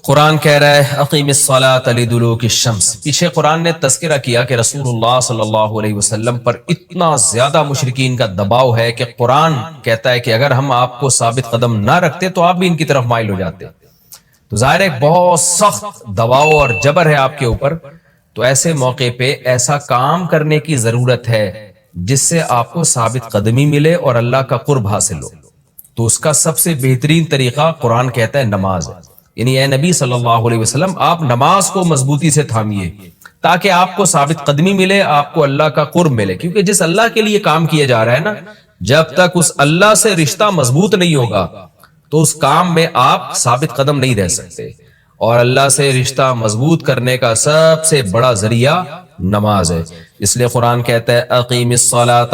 قرآن کہہ رہا ہے اقیم الصلاۃ لدلوک الشمس. پیچھے قرآن نے تذکرہ کیا کہ رسول اللہ صلی اللہ علیہ وسلم پر اتنا زیادہ مشرکین کا دباؤ ہے کہ قرآن کہتا ہے کہ اگر ہم آپ کو ثابت قدم نہ رکھتے تو آپ بھی ان کی طرف مائل ہو جاتے. تو ظاہر ہے بہت سخت دباؤ اور جبر ہے آپ کے اوپر. تو ایسے موقع پہ ایسا کام کرنے کی ضرورت ہے جس سے آپ کو ثابت قدمی ملے اور اللہ کا قرب حاصل ہو. تو اس کا سب سے بہترین طریقہ قرآن کہتا ہے نماز ہے. یعنی اے نبی صلی اللہ علیہ وسلم آپ نماز کو مضبوطی سے تھامیے تاکہ آپ کو ثابت قدمی ملے, آپ کو اللہ کا قرب ملے. کیونکہ جس اللہ کے لیے کام کیا جا رہا ہے نا, جب تک اس اللہ سے رشتہ مضبوط نہیں ہوگا تو اس کام میں آپ ثابت قدم نہیں رہ سکتے. اور اللہ سے رشتہ مضبوط کرنے کا سب سے بڑا ذریعہ نماز ہے. اس لیے قرآن کہتا ہے اقیم الصلاۃ,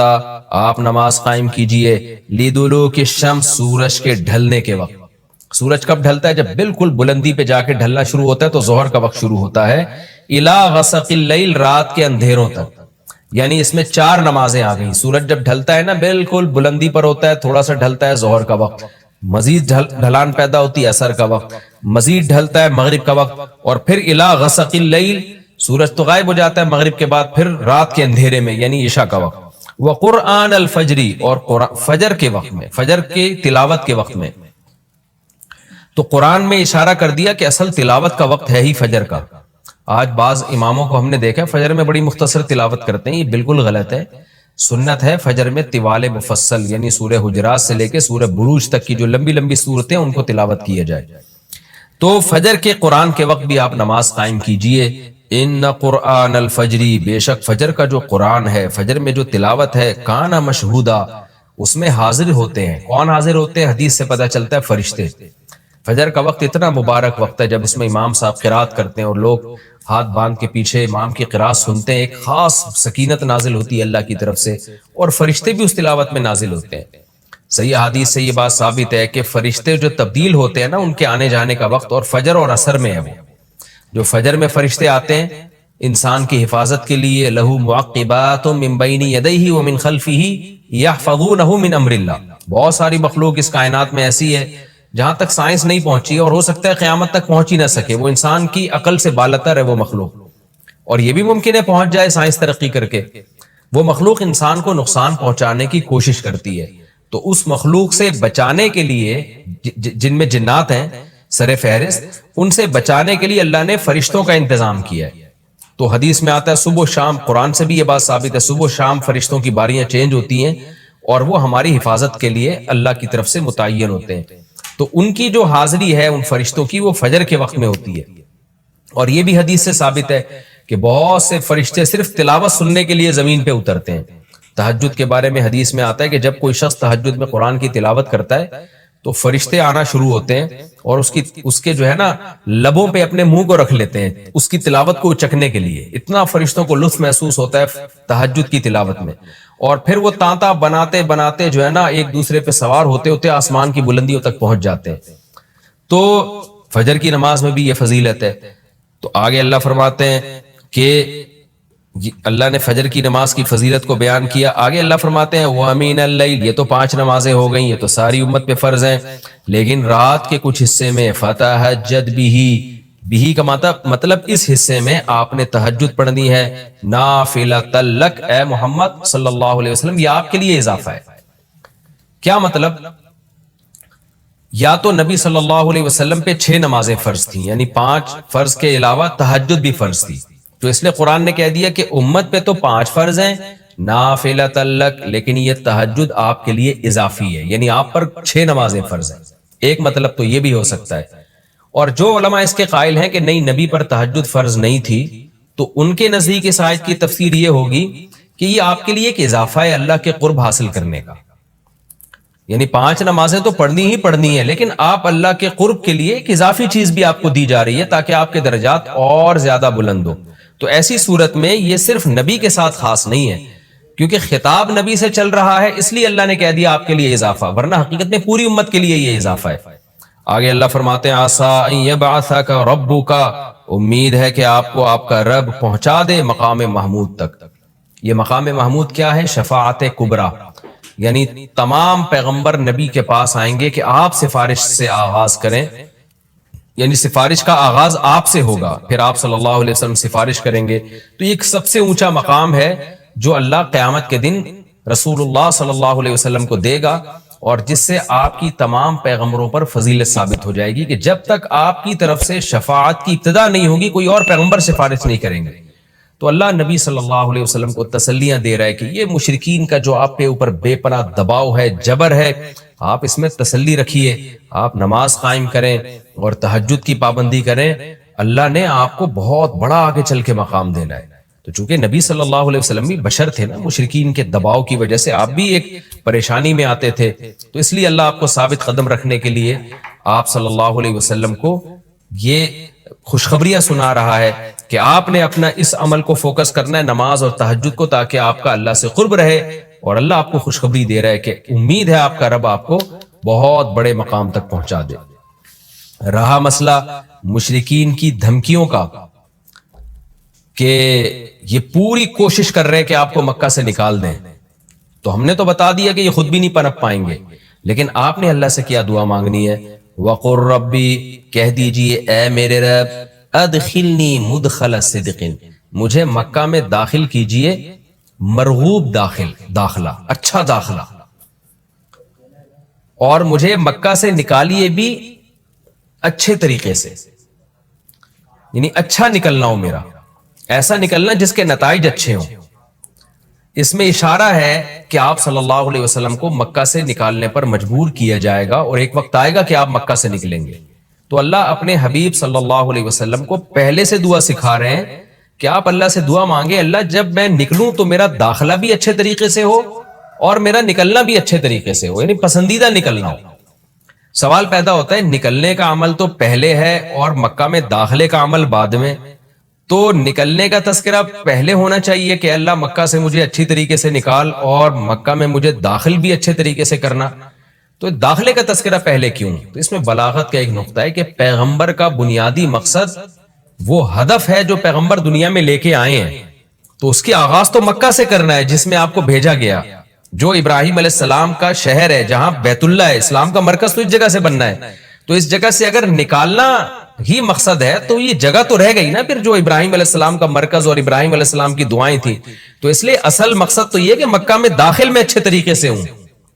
آپ نماز قائم کیجئے, لدلوک الشمس, سورج کے ڈھلنے کے وقت. سورج کب ڈھلتا ہے؟ جب بالکل بلندی پہ جا کے ڈھلنا شروع ہوتا ہے تو ظہر کا وقت شروع ہوتا ہے. الی غسق اللیل, رات کے اندھیروں تک. یعنی اس میں 4 نمازیں آ گئیں. سورج جب ڈھلتا ہے نا بالکل بلندی پر ہوتا ہے, تھوڑا سا ڈھلتا ہے ظہر کا وقت, مزید ڈھلان پیدا ہوتی ہے عصر کا وقت, مزید ڈھلتا ہے مغرب کا وقت, اور پھر الی غسق اللیل, سورج تو غائب ہو جاتا ہے مغرب کے بعد, پھر رات کے اندھیرے میں یعنی عشاء کا وقت. وقرآن الفجر, اور فجر کے وقت میں, فجر کی تلاوت کے وقت میں. تو قرآن میں اشارہ کر دیا کہ اصل تلاوت کا وقت ہے ہی فجر کا. آج بعض اماموں کو ہم نے دیکھا فجر میں بڑی مختصر تلاوت کرتے ہیں, یہ بالکل غلط ہے. سنت ہے فجر میں طوال مفصل, یعنی سورہ حجرات سے لے کے سورہ بروج تک کی جو لمبی لمبی صورتیں ان کو تلاوت کیا جائے. تو فجر کے قرآن کے وقت بھی آپ نماز قائم کیجئے. ان قرآن الفجر, بے شک فجر کا جو قرآن ہے, فجر میں جو تلاوت ہے, کان مشہودا, اس میں حاضر ہوتے ہیں. کون حاضر ہوتے ہیں؟ حدیث سے پتہ چلتا ہے فرشتے. فجر کا وقت اتنا مبارک وقت ہے جب اس میں امام صاحب قرات کرتے ہیں اور لوگ ہاتھ باندھ کے پیچھے امام کی قرات سنتے ہیں. ایک خاص سکینت نازل ہوتی ہے اللہ کی طرف سے, اور فرشتے بھی اس تلاوت میں نازل ہوتے ہیں. صحیح حدیث سے یہ بات ثابت ہے کہ فرشتے جو تبدیل ہوتے ہیں نا, ان کے آنے جانے کا وقت اور فجر اور عصر میں ہے. وہ جو فجر میں فرشتے آتے ہیں انسان کی حفاظت کے لیے, لہو معقبات من بین یدیہ ومن خلفہ یحفظونہ من امر اللہ. بہت ساری مخلوق اس کائنات میں ایسی ہے جہاں تک سائنس نہیں پہنچی, اور ہو سکتا ہے قیامت تک پہنچ ہی نہ سکے. وہ انسان کی عقل سے بالاتر ہے وہ مخلوق, اور یہ بھی ممکن ہے پہنچ جائے سائنس ترقی کر کے. وہ مخلوق انسان کو نقصان پہنچانے کی کوشش کرتی ہے. تو اس مخلوق سے بچانے کے لیے, جن میں جنات ہیں سر فہرست, ان سے بچانے کے لیے اللہ نے فرشتوں کا انتظام کیا ہے. تو حدیث میں آتا ہے صبح و شام, قرآن سے بھی یہ بات ثابت ہے, صبح و شام فرشتوں کی باریاں چینج ہوتی ہیں اور وہ ہماری حفاظت کے لیے اللہ کی طرف سے متعین ہوتے ہیں. تو ان کی جو حاضری ہے ان فرشتوں کی, وہ فجر کے وقت میں ہوتی ہے. اور یہ بھی حدیث سے ثابت ہے کہ بہت سے فرشتے صرف تلاوت سننے کے لیے زمین پہ اترتے ہیں. تہجد کے بارے میں حدیث میں آتا ہے کہ جب کوئی شخص تہجد میں قرآن کی تلاوت کرتا ہے تو فرشتے آنا شروع ہوتے ہیں اور اس کے جو ہے نا لبوں پہ اپنے منہ کو رکھ لیتے ہیں اس کی تلاوت کو چکھنے کے لیے. اتنا فرشتوں کو لطف محسوس ہوتا ہے تہجد کی تلاوت میں. اور پھر وہ تانتا بناتے بناتے جو ہے نا ایک دوسرے پہ سوار ہوتے ہوتے آسمان کی بلندیوں تک پہنچ جاتے ہیں. تو فجر کی نماز میں بھی یہ فضیلت ہے. تو آگے اللہ فرماتے ہیں کہ اللہ نے فجر کی نماز کی فضیلت کو بیان کیا. آگے اللہ فرماتے ہیں وَمِنَ اللَّيْلِ, یہ تو 5 نمازیں ہو گئیں, یہ تو ساری امت پہ فرض ہیں, لیکن رات کے کچھ حصے میں فَتَہَجَّدْ بِهِ, بھی کا مطلب اس حصے میں آپ نے تہجد پڑھنی ہے, نافلۃ لک, اے محمد صلی اللہ علیہ وسلم یہ آپ کے لیے اضافہ ہے. کیا مطلب؟ یا تو نبی صلی اللہ علیہ وسلم پہ 6 نمازیں فرض تھیں, یعنی 5 فرض کے علاوہ تہجد بھی فرض تھی. تو اس لیے قرآن نے کہہ دیا کہ امت پہ تو 5 فرض ہیں, نافلۃ لک, لیکن یہ تہجد آپ کے لیے اضافی ہے, یعنی آپ پر 6 نمازیں فرض ہیں. ایک مطلب تو یہ بھی ہو سکتا ہے. اور جو علماء اس کے قائل ہیں کہ نہیں نبی پر تہجد فرض نہیں تھی, تو ان کے نزدیک اس آیت کی تفسیر یہ ہوگی کہ یہ آپ کے لیے ایک اضافہ ہے اللہ کے قرب حاصل کرنے کا. یعنی 5 نمازیں تو پڑھنی ہی پڑھنی ہے, لیکن آپ اللہ کے قرب کے لیے ایک اضافی چیز بھی آپ کو دی جا رہی ہے تاکہ آپ کے درجات اور زیادہ بلند ہو. تو ایسی صورت میں یہ صرف نبی کے ساتھ خاص نہیں ہے, کیونکہ خطاب نبی سے چل رہا ہے, اس لیے اللہ نے کہہ دیا آپ کے لیے اضافہ, ورنہ حقیقت میں پوری امت کے لیے یہ اضافہ ہے. آگے اللہ فرماتے ہیں عسیٰ ان یبعثک ربک, امید ہے کہ آپ کو آپ کا رب پہنچا دے مقام محمود تک. یہ مقام محمود کیا ہے؟ شفاعت کبریٰ, یعنی تمام پیغمبر نبی کے پاس آئیں گے کہ آپ سفارش سے آغاز کریں یعنی سفارش کا آغاز آپ سے ہوگا، پھر آپ صلی اللہ علیہ وسلم سفارش کریں گے. تو یہ ایک سب سے اونچا مقام ہے جو اللہ قیامت کے دن رسول اللہ صلی اللہ علیہ وسلم کو دے گا، اور جس سے آپ کی تمام پیغمبروں پر فضیلت ثابت ہو جائے گی کہ جب تک آپ کی طرف سے شفاعت کی ابتدا نہیں ہوگی کوئی اور پیغمبر سفارش نہیں کریں گے. تو اللہ نبی صلی اللہ علیہ وسلم کو تسلیاں دے رہا ہے کہ یہ مشرکین کا جو آپ کے اوپر بے پناہ دباؤ ہے، جبر ہے، آپ اس میں تسلی رکھیے، آپ نماز قائم کریں اور تہجد کی پابندی کریں، اللہ نے آپ کو بہت بڑا آگے چل کے مقام دینا ہے. تو چونکہ نبی صلی اللہ علیہ وسلم بھی بشر تھے نا، مشرکین کے دباؤ کی وجہ سے آپ بھی ایک پریشانی میں آتے تھے، تو اس لیے اللہ آپ کو ثابت قدم رکھنے کے لیے آپ صلی اللہ علیہ وسلم کو یہ خوشخبریاں سنا رہا ہے کہ آپ نے اپنا اس عمل کو فوکس کرنا ہے، نماز اور تہجد کو، تاکہ آپ کا اللہ سے قرب رہے. اور اللہ آپ کو خوشخبری دے رہا ہے کہ امید ہے آپ کا رب آپ کو بہت بڑے مقام تک پہنچا دے. رہا مسئلہ مشرکین کی دھمکیوں کا کہ یہ پوری کوشش کر رہے ہیں کہ آپ کو مکہ سے نکال دیں، تو ہم نے تو بتا دیا کہ یہ خود بھی نہیں پنپ پائیں گے، لیکن آپ نے اللہ سے کیا دعا مانگنی ہے؟ وَقُلْ رَبِّ، کہہ دیجئے اے میرے رب، ادخلنی مدخل صدق، مجھے مکہ میں داخل کیجئے مرغوب داخلہ، اچھا داخلہ، اور مجھے مکہ سے نکالیے بھی اچھے طریقے سے، یعنی اچھا نکلنا ہو میرا، ایسا نکلنا جس کے نتائج اچھے ہوں. اس میں اشارہ ہے کہ آپ صلی اللہ علیہ وسلم کو مکہ سے نکالنے پر مجبور کیا جائے گا، اور ایک وقت آئے گا کہ آپ مکہ سے نکلیں گے. تو اللہ اپنے حبیب صلی اللہ علیہ وسلم کو پہلے سے دعا سکھا رہے ہیں کہ آپ اللہ سے دعا مانگے، اللہ جب میں نکلوں تو میرا داخلہ بھی اچھے طریقے سے ہو اور میرا نکلنا بھی اچھے طریقے سے ہو، یعنی پسندیدہ نکلنا ہو. سوال پیدا ہوتا ہے نکلنے کا عمل تو پہلے ہے اور مکہ میں داخلے کا عمل بعد میں، تو نکلنے کا تذکرہ پہلے ہونا چاہیے کہ اللہ مکہ سے مجھے اچھی طریقے سے نکال، اور مکہ میں مجھے داخل بھی اچھے طریقے سے کرنا. تو داخلے کا تذکرہ پہلے کیوں؟ تو اس میں بلاغت کا ایک نقطہ ہے کہ پیغمبر کا بنیادی مقصد وہ ہدف ہے جو پیغمبر دنیا میں لے کے آئے ہیں، تو اس کی آغاز تو مکہ سے کرنا ہے جس میں آپ کو بھیجا گیا، جو ابراہیم علیہ السلام کا شہر ہے، جہاں بیت اللہ ہے، اسلام کا مرکز تو اس جگہ سے بننا ہے. تو اس جگہ سے اگر نکالنا ہی مقصد ہے تو یہ جگہ تو رہ گئی نا پھر جو ابراہیم علیہ السلام کا مرکز اور ابراہیم علیہ السلام کی دعائیں تھیں. تو اس لیے اصل مقصد تو یہ کہ مکہ میں داخل میں اچھے طریقے سے ہوں،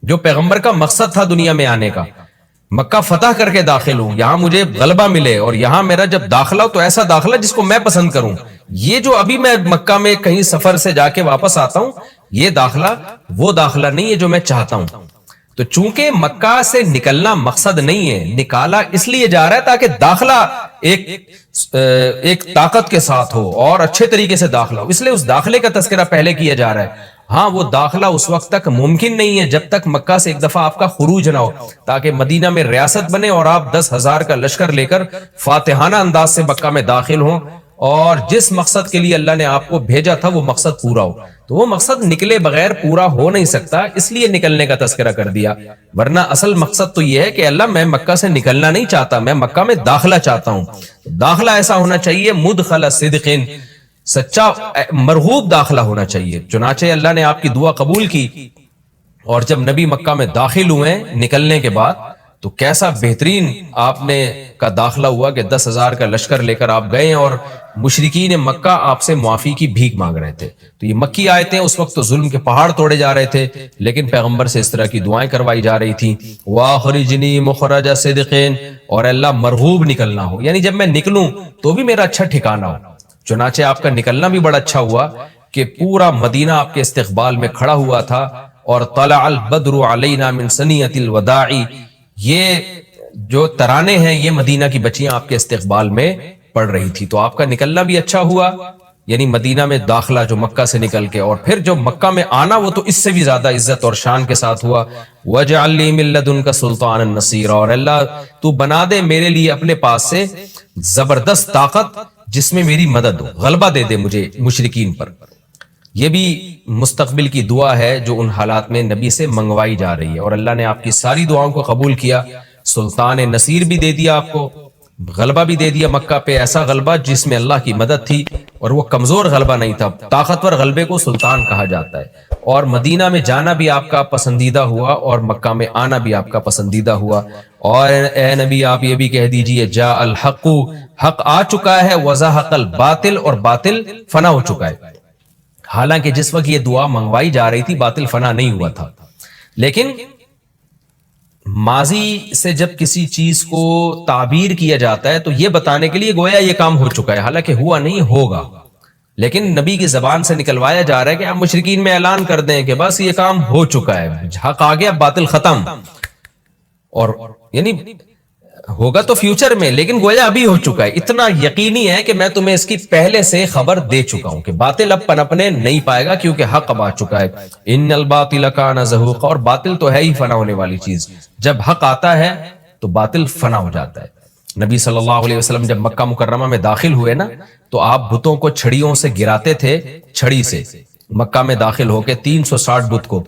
جو پیغمبر کا مقصد تھا دنیا میں آنے کا، مکہ فتح کر کے داخل ہوں، یہاں مجھے غلبہ ملے، اور یہاں میرا جب داخلہ ہو تو ایسا داخلہ جس کو میں پسند کروں. یہ جو ابھی میں مکہ میں کہیں سفر سے جا کے واپس آتا ہوں، یہ داخلہ وہ داخلہ نہیں ہے جو میں چاہتا ہوں. تو چونکہ مکہ سے نکلنا مقصد نہیں ہے، نکالا اس لیے جا رہا ہے تاکہ داخلہ ایک طاقت کے ساتھ ہو اور اچھے طریقے سے داخلہ ہو، اس لیے اس داخلے کا تذکرہ پہلے کیا جا رہا ہے. ہاں وہ داخلہ اس وقت تک ممکن نہیں ہے جب تک مکہ سے ایک دفعہ آپ کا خروج نہ ہو، تاکہ مدینہ میں ریاست بنے اور آپ 10,000 کا لشکر لے کر فاتحانہ انداز سے مکہ میں داخل ہوں، اور جس مقصد کے لیے اللہ نے آپ کو بھیجا تھا وہ مقصد پورا ہو. تو وہ مقصد نکلے بغیر پورا ہو نہیں سکتا، اس لیے نکلنے کا تذکرہ کر دیا. ورنہ اصل مقصد تو یہ ہے کہ اللہ میں مکہ سے نکلنا نہیں چاہتا، میں مکہ میں داخلہ چاہتا ہوں. داخلہ ایسا ہونا چاہیے مدخل صدق، سچا مرغوب داخلہ ہونا چاہیے. چنانچہ اللہ نے آپ کی دعا قبول کی، اور جب نبی مکہ میں داخل ہوئے نکلنے کے بعد تو کیسا بہترین آپ نے کا داخلہ ہوا کہ 10,000 کا لشکر لے کر آپ گئے، اور مشرکین مکہ آپ سے معافی کی بھیک مانگ رہے تھے. تو یہ مکی آیتیں اس وقت تو ظلم کے پہاڑ توڑے جا رہے تھے، لیکن پیغمبر سے اس طرح کی دعائیں کروائی جا رہی تھیں. وَأَخْرِجْنِي مُخْرَجَ صِدْقٍ، اور اللہ مرغوب نکلنا ہو، یعنی جب میں نکلوں تو بھی میرا اچھا ٹھکانہ ہو. چنانچہ آپ کا نکلنا بھی بڑا اچھا ہوا کہ پورا مدینہ آپ کے استقبال میں کھڑا ہوا تھا. اور طلع البدر علینا من ثنیۃ الوداع، یہ جو ترانے ہیں یہ مدینہ کی بچیاں آپ کے استقبال میں پڑھ رہی تھی. تو آپ کا نکلنا بھی اچھا ہوا، یعنی مدینہ میں داخلہ جو مکہ سے نکل کے، اور پھر جو مکہ میں آنا وہ تو اس سے بھی زیادہ عزت اور شان کے ساتھ ہوا. وَاجْعَلْ لِي مِن لَّدُنْكَ سُلْطَانًا نَصِيرًا، اور اللہ تو بنا دے میرے لیے اپنے پاس سے زبردست طاقت جس میں میری مدد ہو، غلبہ دے دے مجھے مشرکین پر. یہ بھی مستقبل کی دعا ہے جو ان حالات میں نبی سے منگوائی جا رہی ہے، اور اللہ نے آپ کی ساری دعاؤں کو قبول کیا. سلطان نصیر بھی دے دیا آپ کو، غلبہ بھی دے دیا مکہ پہ، ایسا غلبہ جس میں اللہ کی مدد تھی، اور وہ کمزور غلبہ نہیں تھا. طاقتور غلبے کو سلطان کہا جاتا ہے. اور مدینہ میں جانا بھی آپ کا پسندیدہ ہوا اور مکہ میں آنا بھی آپ کا پسندیدہ ہوا. اور اے نبی آپ یہ بھی کہہ دیجئے جاء الحق، حق آ چکا ہے، وزہق الباطل، اور باطل فنا ہو چکا ہے. حالانکہ جس وقت یہ دعا منگوائی جا رہی تھی باطل فنا نہیں ہوا تھا. لیکن ماضی سے جب کسی چیز کو تعبیر کیا جاتا ہے تو یہ بتانے کے لیے گویا یہ کام ہو چکا ہے، حالانکہ ہوا نہیں، ہوگا. لیکن نبی کی زبان سے نکلوایا جا رہا ہے کہ آپ مشرکین میں اعلان کر دیں کہ بس یہ کام ہو چکا ہے، حق آ گیا، باطل ختم. اور یعنی ہوگا تو فیوچر میں، لیکن گویا ابھی ہو چکا ہے. اتنا یقینی ہے کہ میں تمہیں اس کی پہلے سے خبر دے چکا ہوں کہ باطل اب پنپنے نہیں پائے گا کیونکہ حق اب آ چکا ہے. ان الباطل کان زہوقا، اور باطل تو ہے ہی فنا ہونے والی چیز. جب حق آتا ہے تو باطل فنا ہو جاتا ہے. نبی صلی اللہ علیہ وسلم جب مکہ مکرمہ میں داخل ہوئے نا تو آپ بتوں کو چھڑیوں سے گراتے تھے، چھڑی سے. مکہ میں داخل ہو کے 360 بت کو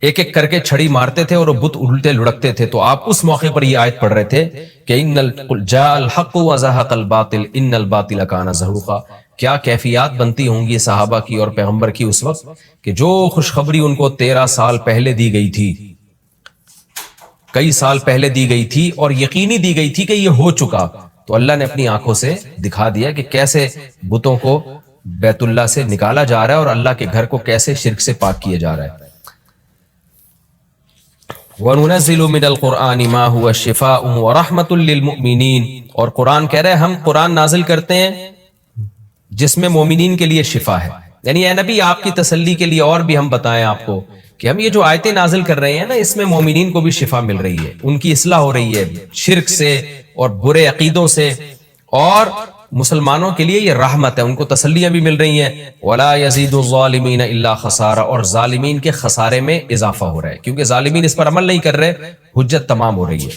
ایک ایک کر کے چھڑی مارتے تھے اور وہ بت الٹے لڑکتے تھے. تو آپ اس موقع پر یہ آیت پڑھ رہے تھے کہ جاء الحق وزہق الباطل ان الباطل کان زہوقا. کیا کیفیات بنتی ہوں گی صحابہ کی اور پیغمبر کی اس وقت کہ جو خوشخبری ان کو 13 سال پہلے دی گئی تھی، کئی سال پہلے دی گئی تھی اور یقینی دی گئی تھی کہ یہ ہو چکا، تو اللہ نے اپنی آنکھوں سے دکھا دیا کہ کیسے بتوں کو بیت اللہ سے نکالا جا رہا ہے اور اللہ کے گھر کو کیسے شرک سے پاک کیا جا رہا ہے. وَنُنَزِّلُ مِنَ الْقُرْآنِ مَا هُوَ شِفَاءٌ وَرَحْمَةٌ لِّلْمُؤْمِنِينَ، اور قرآن کہہ رہے ہیں ہم قرآن نازل کرتے ہیں جس میں مومنین کے لیے شفا ہے. یعنی اے نبی آپ کی تسلی کے لیے اور بھی ہم بتائیں آپ کو کہ ہم یہ جو آیتیں نازل کر رہے ہیں نا اس میں مومنین کو بھی شفا مل رہی ہے، ان کی اصلاح ہو رہی ہے شرک سے اور برے عقیدوں سے، اور مسلمانوں کے لیے یہ رحمت ہے، ان کو تسلیاں بھی مل رہی ہیں. وَلَا يَزِيدُ الظَّالِمِينَ إِلَّا خَسَارًا، اور ظالمین کے خسارے میں اضافہ ہو رہا ہے کیونکہ ظالمین اس پر عمل نہیں کر رہے، حجت تمام ہو رہی ہے.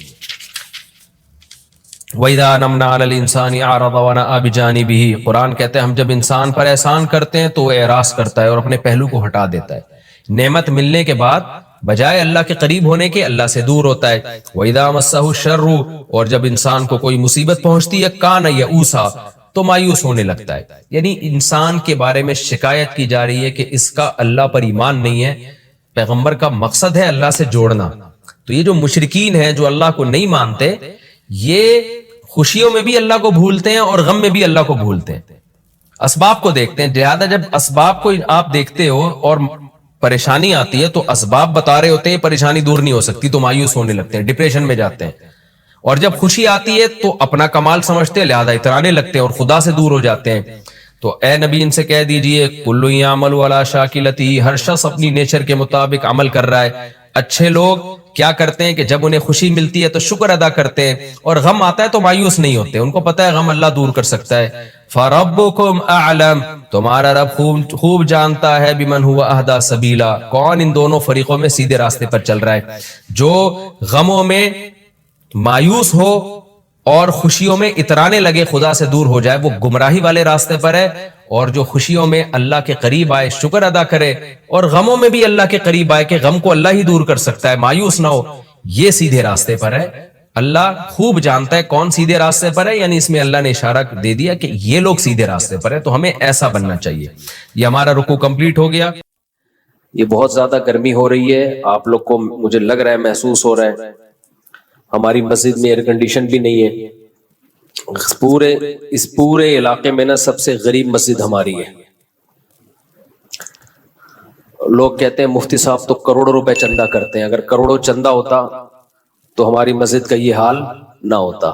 وَإِذَا نَمْنَا عَلَى الْإِنسَانِ أَعْرَضَ وَنَأَىٰ بِجَانِبِهِ، قرآن کہتے ہیں ہم جب انسان پر احسان کرتے ہیں تو وہ اعراض کرتا ہے اور اپنے پہلو کو ہٹا دیتا ہے. نعمت ملنے کے بعد بجائے اللہ کے قریب ہونے کے اللہ سے دور ہوتا ہے. وَإِذَا مَسَّهُ الشَّرُّ، اور جب انسان کو کوئی مصیبت پہنچتی ہے كَانَ يَئُوسًا، تو مایوس ہونے لگتا ہے. یعنی انسان کے بارے میں شکایت کی جا رہی ہے کہ اس کا اللہ پر ایمان نہیں ہے. پیغمبر کا مقصد ہے اللہ سے جوڑنا. تو یہ جو مشرکین ہیں جو اللہ کو نہیں مانتے، یہ خوشیوں میں بھی اللہ کو بھولتے ہیں اور غم میں بھی اللہ کو بھولتے ہیں، اسباب کو دیکھتے ہیں. لہٰذا جب اسباب کو آپ دیکھتے ہو اور پریشانی آتی ہے تو اسباب بتا رہے ہوتے ہیں پریشانی دور نہیں ہو سکتی، تو مایوس ہونے لگتے ہیں، ڈپریشن میں جاتے ہیں. اور جب خوشی آتی ہے تو اپنا کمال سمجھتے ہیں لہذا اترانے لگتے ہیں اور خدا سے دور ہو جاتے ہیں. تو اے نبی ان سے کہہ دیجئے کل یعمل علی شاکلتہ، ہر شخص اپنی نیچر کے مطابق عمل کر رہا ہے. اچھے لوگ کیا کرتے ہیں کہ جب انہیں خوشی ملتی ہے تو شکر ادا کرتے ہیں اور غم آتا ہے تو مایوس نہیں ہوتے، ان کو پتہ ہے غم اللہ دور کر سکتا ہے. فَرَبُّكُمْ أَعْلَمُ، تمہارا رب خوب جانتا ہے بِمَنْ هُوَ أَهْدَىٰ سَبِيلًا، کون ان دونوں فریقوں میں سیدھے راستے پر چل رہا ہے. جو غموں میں مایوس ہو اور خوشیوں میں اترانے لگے خدا سے دور ہو جائے وہ گمراہی والے راستے پر ہے، اور جو خوشیوں میں اللہ کے قریب آئے شکر ادا کرے اور غموں میں بھی اللہ کے قریب آئے کہ غم کو اللہ ہی دور کر سکتا ہے، مایوس نہ ہو، یہ سیدھے راستے پر ہے. اللہ خوب جانتا ہے کون سیدھے راستے پر ہے، یعنی اس میں اللہ نے اشارہ دے دیا کہ یہ لوگ سیدھے راستے پر ہے، تو ہمیں ایسا بننا چاہیے. یہ ہمارا رکوع کمپلیٹ ہو گیا. یہ بہت زیادہ گرمی ہو رہی ہے، آپ لوگ کو مجھے لگ رہا ہے محسوس ہو رہا ہے. ہماری مسجد میں ایئر کنڈیشن بھی نہیں ہے. اس پورے علاقے میں نا سب سے غریب مسجد ہماری ہے. لوگ کہتے ہیں مفتی صاحب تو کروڑوں روپے چندہ کرتے ہیں، اگر کروڑوں چندہ ہوتا تو ہماری مسجد کا یہ حال نہ ہوتا.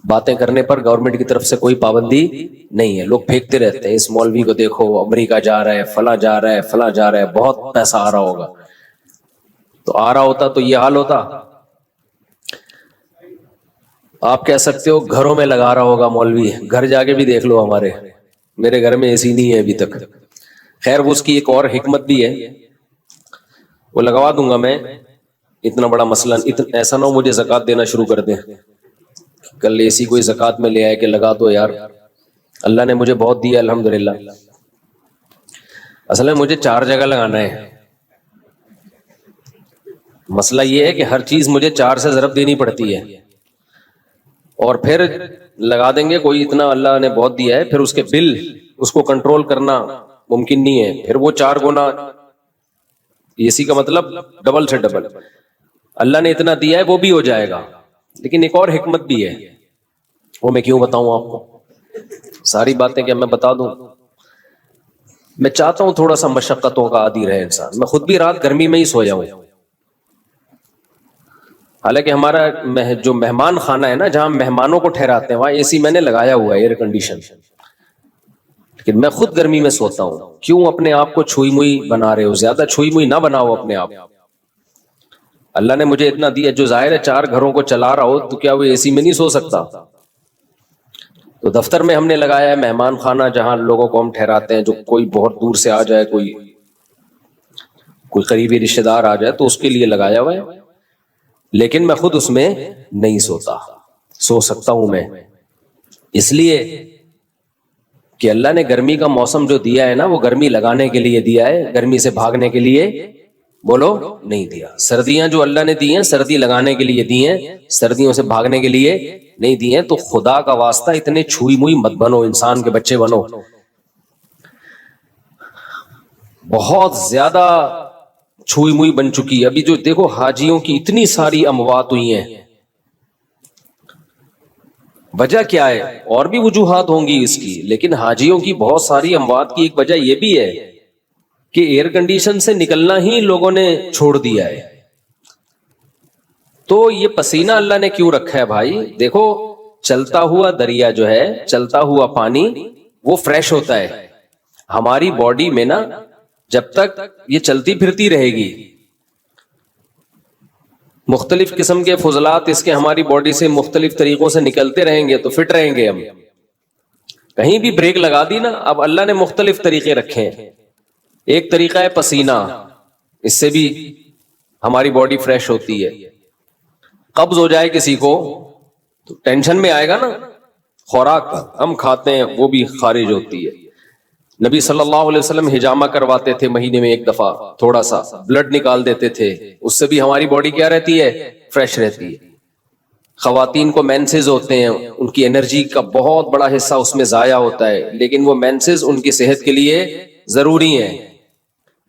باتیں کرنے پر گورنمنٹ کی طرف سے کوئی پابندی نہیں ہے، لوگ پھینکتے رہتے ہیں اس مولوی کو دیکھو امریکہ جا رہا ہے، فلاں جا رہا ہے، فلاں جا رہا ہے، بہت پیسہ آ رہا ہوگا. تو آ رہا ہوتا تو یہ حال ہوتا. آپ کہہ سکتے ہو گھروں میں لگا رہا ہوگا مولوی، گھر جا کے بھی دیکھ لو، میرے گھر میں اے سی نہیں ہے ابھی تک. خیر وہ اس کی ایک اور حکمت بھی ہے، وہ لگوا دوں گا میں. اتنا بڑا مسئلہ ایسا نہ ہو مجھے زکوٰۃ دینا شروع کر دیں کل اے سی کوئی زکوٰۃ میں لے آئے کہ لگا دو یار. اللہ نے مجھے بہت دیا الحمدللہ. اصل میں مجھے 4 جگہ لگانا ہے. مسئلہ یہ ہے کہ ہر چیز مجھے 4 سے ضرب دینی پڑتی ہے اور پھر لگا دیں گے کوئی اتنا اللہ نے بہت دیا ہے، پھر اس کے بل اس کو کنٹرول کرنا ممکن نہیں ہے، پھر وہ 4 گنا اے سی کا مطلب ڈبل سے ڈبل. اللہ نے اتنا دیا ہے وہ بھی ہو جائے گا. لیکن ایک اور حکمت بھی ہے, وہ میں کیوں بتاؤں آپ کو, ساری باتیں کیا میں بتا دوں؟ میں چاہتا ہوں تھوڑا سا مشقتوں کا عادی رہے انسان. میں خود بھی رات گرمی میں ہی سو جاؤں. حالانکہ ہمارا جو مہمان خانہ ہے نا, جہاں مہمانوں کو ٹھہراتے ہیں, وہاں اے سی میں نے لگایا ہوا ہے, ایئر کنڈیشن, لیکن میں خود گرمی میں سوتا ہوں. کیوں اپنے آپ کو چھوئی موئی بنا رہے ہو؟ زیادہ چھوئی موئی نہ بناؤ اپنے آپ. اللہ نے مجھے اتنا دیا, جو ظاہر ہے 4 گھروں کو چلا رہا ہو تو کیا وہ اے سی میں نہیں سو سکتا؟ تو دفتر میں ہم نے لگایا ہے مہمان خانہ, جہاں لوگوں کو ہم ٹھہراتے ہیں, جو کوئی بہت دور سے آ جائے, کوئی قریبی رشتہ دار آ جائے تو اس کے لیے لگایا ہوا ہے. لیکن میں خود اس میں نہیں سوتا. سو سکتا ہوں میں اس لیے کہ اللہ نے گرمی کا موسم جو دیا ہے نا, وہ گرمی لگانے کے لیے دیا ہے, گرمی سے بھاگنے کے لیے بولو نہیں دیا. سردیاں جو اللہ نے دی ہیں سردی لگانے کے لیے دی ہیں, سردیوں سے بھاگنے کے لیے نہیں دی ہیں. تو خدا کا واسطہ اتنے چھوئی موئی مت بنو, انسان کے بچے بنو. بہت زیادہ چھوئی موئی بن چکی ہے. ابھی جو دیکھو حاجیوں کی اتنی ساری اموات ہوئی ہیں, وجہ کیا ہے؟ اور بھی وجوہات ہوں گی اس کی, لیکن حاجیوں کی بہت ساری اموات کی ایک وجہ یہ بھی ہے کہ ایئر کنڈیشن سے نکلنا ہی لوگوں نے چھوڑ دیا ہے. تو یہ پسینہ اللہ نے کیوں رکھا ہے بھائی؟ دیکھو چلتا ہوا دریا جو ہے, چلتا ہوا پانی, وہ فریش ہوتا ہے. ہماری باڈی میں نا جب تک یہ چلتی پھرتی رہے گی, مختلف قسم کے فضلات اس کے ہماری باڈی سے مختلف طریقوں سے نکلتے رہیں گے تو فٹ رہیں گے ہم. کہیں بھی بریک لگا دی نا, اب اللہ نے مختلف طریقے رکھے ہیں. ایک طریقہ ہے پسینہ, اس سے بھی ہماری باڈی فریش ہوتی ہے. قبض ہو جائے کسی کو تو ٹینشن میں آئے گا نا, خوراک ہم کھاتے ہیں وہ بھی خارج ہوتی ہے. نبی صلی اللہ علیہ وسلم حجامہ کرواتے تھے, مہینے میں ایک دفعہ تھوڑا سا بلڈ نکال دیتے تھے, اس سے بھی ہماری باڈی کیا رہتی ہے؟ فریش رہتی ہے. خواتین کو مینسز ہوتے ہیں, ان کی انرجی کا بہت بڑا حصہ اس میں ضائع ہوتا ہے, لیکن وہ مینسز ان کی صحت کے لیے ضروری ہیں.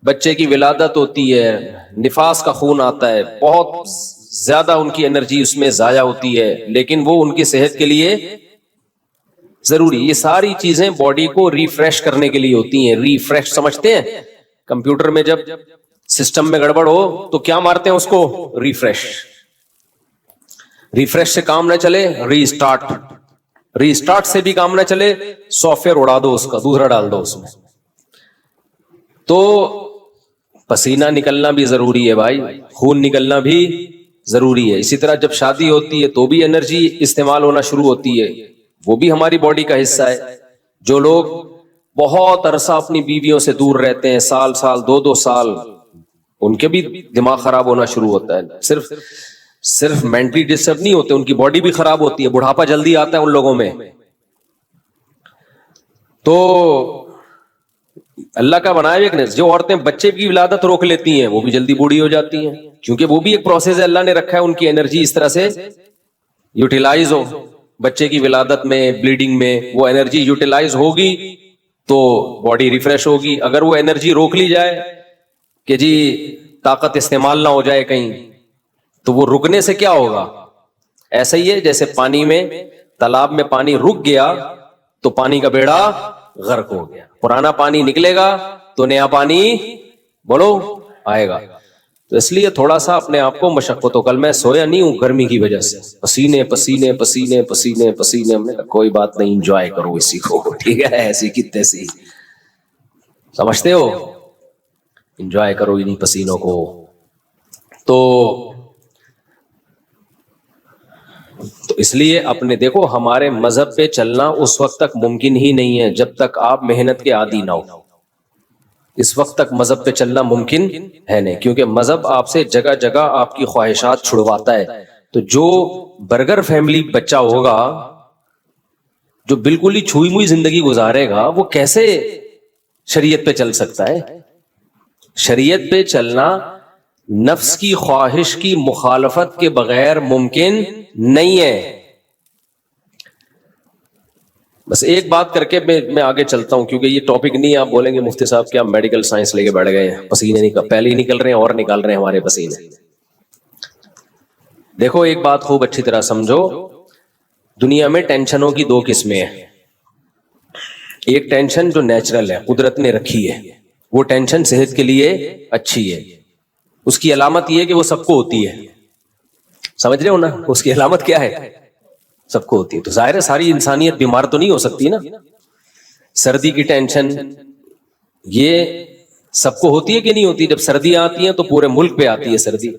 بچے کی ولادت ہوتی ہے, نفاس کا خون آتا ہے, بہت زیادہ ان کی انرجی اس میں ضائع ہوتی ہے, لیکن وہ ان کی صحت کے لیے ضروری. یہ ساری چیزیں باڈی کو ریفریش کرنے کے لیے ہوتی ہیں. ریفریش سمجھتے ہیں؟ کمپیوٹر میں جب سسٹم میں گڑبڑ ہو تو کیا مارتے ہیں اس کو؟ ریفریش. ریفریش سے کام نہ چلے, ری اسٹارٹ. ری اسٹارٹ سے بھی کام نہ چلے, سافٹ ویئر اڑا دو اس کا, دوسرا ڈال دو اس میں. تو پسینہ نکلنا بھی ضروری ہے بھائی, خون نکلنا بھی ضروری ہے. اسی طرح جب شادی ہوتی ہے تو بھی انرجی استعمال ہونا شروع ہوتی ہے, وہ بھی ہماری باڈی کا حصہ ہے. جو لوگ بہت عرصہ اپنی بیویوں سے دور رہتے ہیں, سال 2 سال, ان کے بھی دماغ خراب ہونا شروع ہوتا ہے. صرف مینٹلی ڈسٹرب نہیں ہوتے, ان کی باڈی بھی خراب ہوتی ہے. بڑھاپا جلدی آتا ہے ان لوگوں میں. تو اللہ کا بنایا ایک نے, جو عورتیں بچے کی ولادت روک لیتی ہیں وہ بھی جلدی بوڑھی ہو جاتی ہیں, کیونکہ وہ بھی ایک پروسیس ہے اللہ نے رکھا ہے, ان کی انرجی اس طرح سے یوٹیلائز ہو. بچے کی ولادت میں, بلیڈنگ میں وہ انرجی یوٹیلائز ہوگی تو باڈی ریفریش ہوگی. اگر وہ انرجی روک لی جائے کہ جی طاقت استعمال نہ ہو جائے کہیں, تو وہ رکنے سے کیا ہوگا؟ ایسا ہی ہے جیسے پانی میں, تالاب میں پانی رک گیا تو پانی کا بیڑا غرق ہو گیا. پرانا پانی نکلے گا تو نیا پانی بولو آئے گا. تو اس لیے تھوڑا سا اپنے آپ کو مشقت ہو. کل میں سویا نہیں ہوں گرمی کی وجہ سے, پسینے پسینے پسینے پسینے پسینے. ہم نے کہا کوئی بات نہیں, انجوائے کرو اسی کو, ٹھیک ہے, ایسی کی تیسی, سمجھتے ہو, انجوائے کرو انہیں پسینوں کو. تو اس لیے اپنے دیکھو, ہمارے مذہب پہ چلنا اس وقت تک ممکن ہی نہیں ہے جب تک آپ محنت کے عادی نہ ہو. اس وقت تک مذہب پہ چلنا ممکن ہے نہیں, کیونکہ مذہب آپ سے جگہ جگہ آپ کی خواہشات چھڑواتا ہے. تو جو برگر فیملی بچہ ہوگا, جو بالکل ہی چھوئی موئی زندگی گزارے گا, وہ کیسے شریعت پہ چل سکتا ہے؟ شریعت پہ چلنا نفس کی خواہش کی مخالفت کے بغیر ممکن نہیں ہے. بس ایک بات کر کے میں آگے چلتا ہوں، کیونکہ یہ ٹاپک نہیں آپ بولیں گے مفتی صاحب کیا میڈیکل سائنس لے کے بیٹھ گئے ہیں، پسینے پہلے ہی نکل رہے ہیں اور نکال رہے ہیں ہمارے پسینے. دیکھو ایک بات خوب اچھی طرح سمجھو، دنیا میں ٹینشنوں کی دو قسمیں ہیں. ایک ٹینشن جو نیچرل ہے، قدرت نے رکھی ہے، وہ ٹینشن صحت کے لیے اچھی ہے. اس کی علامت یہ ہے کہ وہ سب کو ہوتی ہے. سمجھ رہے ہو نا، اس کی علامت کیا ہے؟ سب کو ہوتی ہے. تو ظاہر ہے ساری انسانیت بیمار تو نہیں ہو سکتی نا. سردی کی ٹینشن یہ سب کو ہوتی ہے کہ نہیں ہوتی؟ جب سردیاں آتی ہیں تو پورے ملک پہ آتی ہے سردی،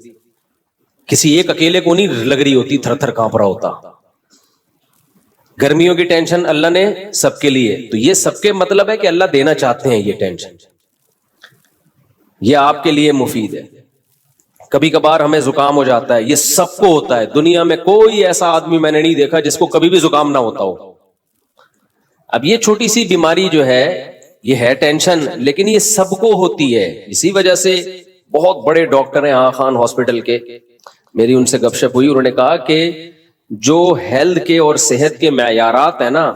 کسی ایک اکیلے کو نہیں لگ رہی ہوتی، تھر تھر کانپ رہا ہوتا. گرمیوں کی ٹینشن اللہ نے سب کے لیے، تو یہ سب کے مطلب ہے کہ اللہ دینا چاہتے ہیں یہ ٹینشن، یہ آپ کے لیے مفید ہے. کبھی کبھار ہمیں زکام ہو جاتا ہے، یہ سب کو ہوتا ہے. دنیا میں کوئی ایسا آدمی میں نے نہیں دیکھا جس کو کبھی بھی زکام نہ ہوتا ہو. اب یہ چھوٹی سی بیماری جو ہے یہ ہے ٹینشن، لیکن یہ سب کو ہوتی ہے. اسی وجہ سے بہت بڑے ڈاکٹر ہیں آغا خان ہاسپٹل کے، میری ان سے گپ شپ ہوئی، انہوں نے کہا کہ جو ہیلتھ کے اور صحت کے معیارات ہیں نا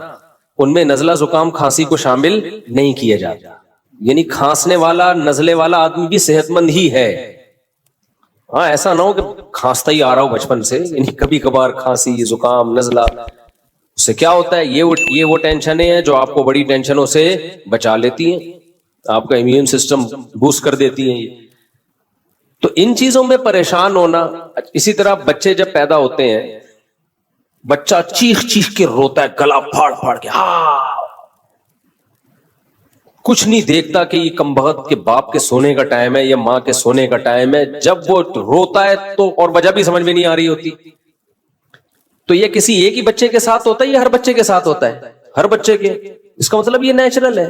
ان میں نزلہ زکام کھانسی کو شامل نہیں کیا جاتا. یعنی کھانسنے والا نزلے والا آدمی بھی صحت مند ہی ہے. ہاں ایسا نہ ہو کہ کھانستا ہی آ رہا ہو بچپن سے، یعنی کبھی کبھار کھانسی زکام نزلہ، اس سے کیا ہوتا ہے؟ یہ وہ ٹینشنیں ہیں جو آپ کو بڑی ٹینشنوں سے بچا لیتی ہیں، آپ کا امیون سسٹم بوسٹ کر دیتی ہیں. تو ان چیزوں میں پریشان ہونا. اسی طرح بچے جب پیدا ہوتے ہیں، بچہ چیخ چیخ کے روتا ہے، گلا پھاڑ پھاڑ کے، کچھ نہیں دیکھتا کہ یہ کمبخت کے باپ کے سونے کا ٹائم ہے یا ماں کے سونے کا ٹائم ہے. جب وہ روتا ہے تو اور وجہ بھی سمجھ میں نہیں آ رہی ہوتی. تو یہ کسی ایک ہی بچے کے ساتھ ہوتا ہے یا ہر بچے کے ساتھ ہوتا ہے؟ ہر بچے کے. اس کا مطلب یہ نیچرل ہے،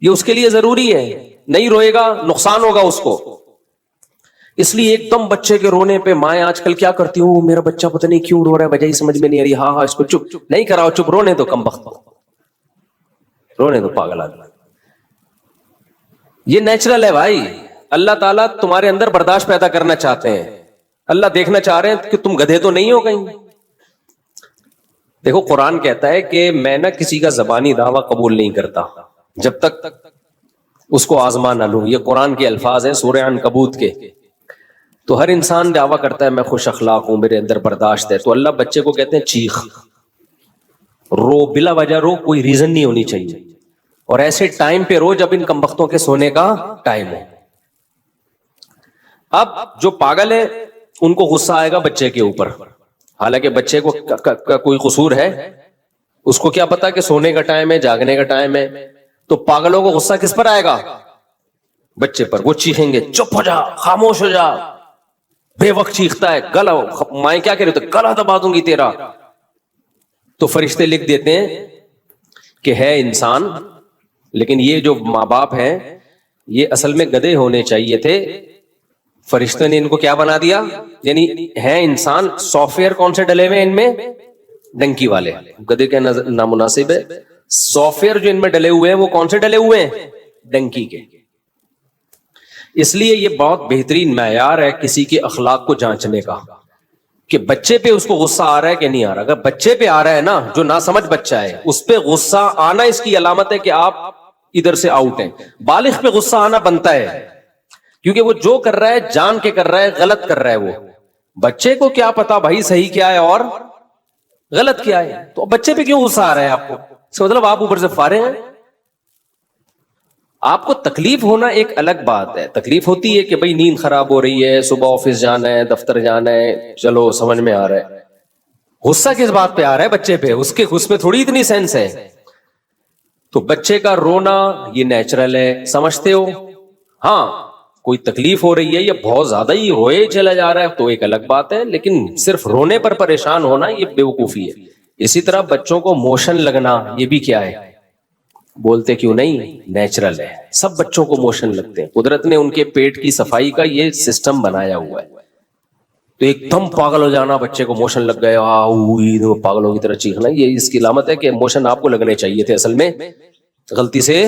یہ اس کے لیے ضروری ہے. نہیں روئے گا نقصان ہوگا اس کو. اس لیے ایک دم بچے کے رونے پہ مائیں آج کل کیا کرتی ہوں، میرا بچہ پتہ نہیں کیوں رو رہا ہے، وجہ ہی سمجھ میں نہیں آ رہی، ہاں اس کو چپ نہیں کراؤ، چپ رونے دو، کمبخت رونے دو، پاگل آدمی. یہ نیچرل ہے بھائی. اللہ تعالیٰ تمہارے اندر برداشت پیدا کرنا چاہتے ہیں. اللہ دیکھنا چاہ رہے ہیں کہ تم گدھے تو نہیں ہو کہیں. دیکھو قرآن کہتا ہے کہ میں نہ کسی کا زبانی دعویٰ قبول نہیں کرتا جب تک اس کو آزما نہ لوں. یہ قرآن کے الفاظ ہیں سورہ عنکبوت کے. تو ہر انسان دعویٰ کرتا ہے میں خوش اخلاق ہوں، میرے اندر برداشت ہے. تو اللہ بچے کو کہتے ہیں چیخ، رو، بلا وجہ رو، کوئی ریزن نہیں ہونی چاہیے، اور ایسے ٹائم پہ رو جب ان کمبختوں کے سونے کا ٹائم ہو. اب جو پاگل ہے ان کو غصہ آئے گا بچے کے اوپر، حالانکہ بچے کو کوئی قصور ہے، اس کو کیا پتا کہ سونے کا ٹائم ہے، جاگنے کا ٹائم ہے. تو پاگلوں کو غصہ کس پر آئے گا؟ بچے پر. وہ چیخیں گے چپ ہو جا، خاموش ہو جا، بے وقت چیختا ہے، گلا. مائیں کیا کہہ رہے تھے؟ گلا دبا دوں گی تیرا. تو فرشتے لکھ دیتے ہیں کہ ہے انسان، لیکن یہ جو ماں باپ ہیں یہ اصل میں گدھے ہونے چاہیے تھے. فرشتے نے ان کو کیا بنا دیا؟ یعنی ہے انسان، سافٹ ویئر کون سے ڈلے ہوئے ان میں؟ ڈنکی والے. گدھے کا نامناسب ہے. سافٹ ویئر جو ان میں ڈلے ہوئے ہیں وہ کون سے ڈلے ہوئے ہیں؟ ڈنکی کے. اس لیے یہ بہت بہترین معیار ہے کسی کے اخلاق کو جانچنے کا کہ بچے پہ اس کو غصہ آ رہا ہے کہ نہیں آ رہا. اگر بچے پہ آ رہا ہے نا، جو ناسمجھ بچہ ہے، اس پہ غصہ آنا اس کی علامت ہے کہ آپ ادھر سے آؤٹ ہیں. بالغ پہ غصہ آنا بنتا ہے، کیونکہ وہ جو کر رہا ہے جان کے کر رہا ہے، غلط کر رہا ہے. وہ بچے کو کیا پتا بھائی صحیح کیا ہے اور غلط کیا ہے. تو بچے پہ کیوں غصہ آ رہا ہے آپ کو؟ اس کا مطلب آپ اوپر سے فارغ ہیں. آپ کو تکلیف ہونا ایک الگ بات ہے. تکلیف ہوتی ہے کہ بھائی نیند خراب ہو رہی ہے، صبح آفس جانا ہے، دفتر جانا ہے، چلو سمجھ میں آ رہا ہے. غصہ کس بات پہ آ رہا ہے؟ بچے پہ. اس میں تھوڑی اتنی سینس ہے. تو بچے کا رونا یہ نیچرل ہے، سمجھتے ہو؟ ہاں کوئی تکلیف ہو رہی ہے یا بہت زیادہ ہی روئے چلا جا رہا ہے تو ایک الگ بات ہے، لیکن صرف رونے پر پریشان ہونا یہ بیوقوفی ہے. اسی طرح بچوں کو موشن لگنا یہ بھی کیا ہے؟ بولتے کیوں نہیں؟ نیچرل ہے. سب بچوں کو موشن لگتے ہیں، قدرت نے ان کے پیٹ کی صفائی کا یہ سسٹم بنایا ہوا ہے. تو ایک دم پاگل ہو جانا، بچے کو موشن لگ گئے، پاگلوں کی طرح چیخنا، یہ اس کی علامت ہے کہ موشن آپ کو لگنے چاہیے تھے، اصل میں غلطی سے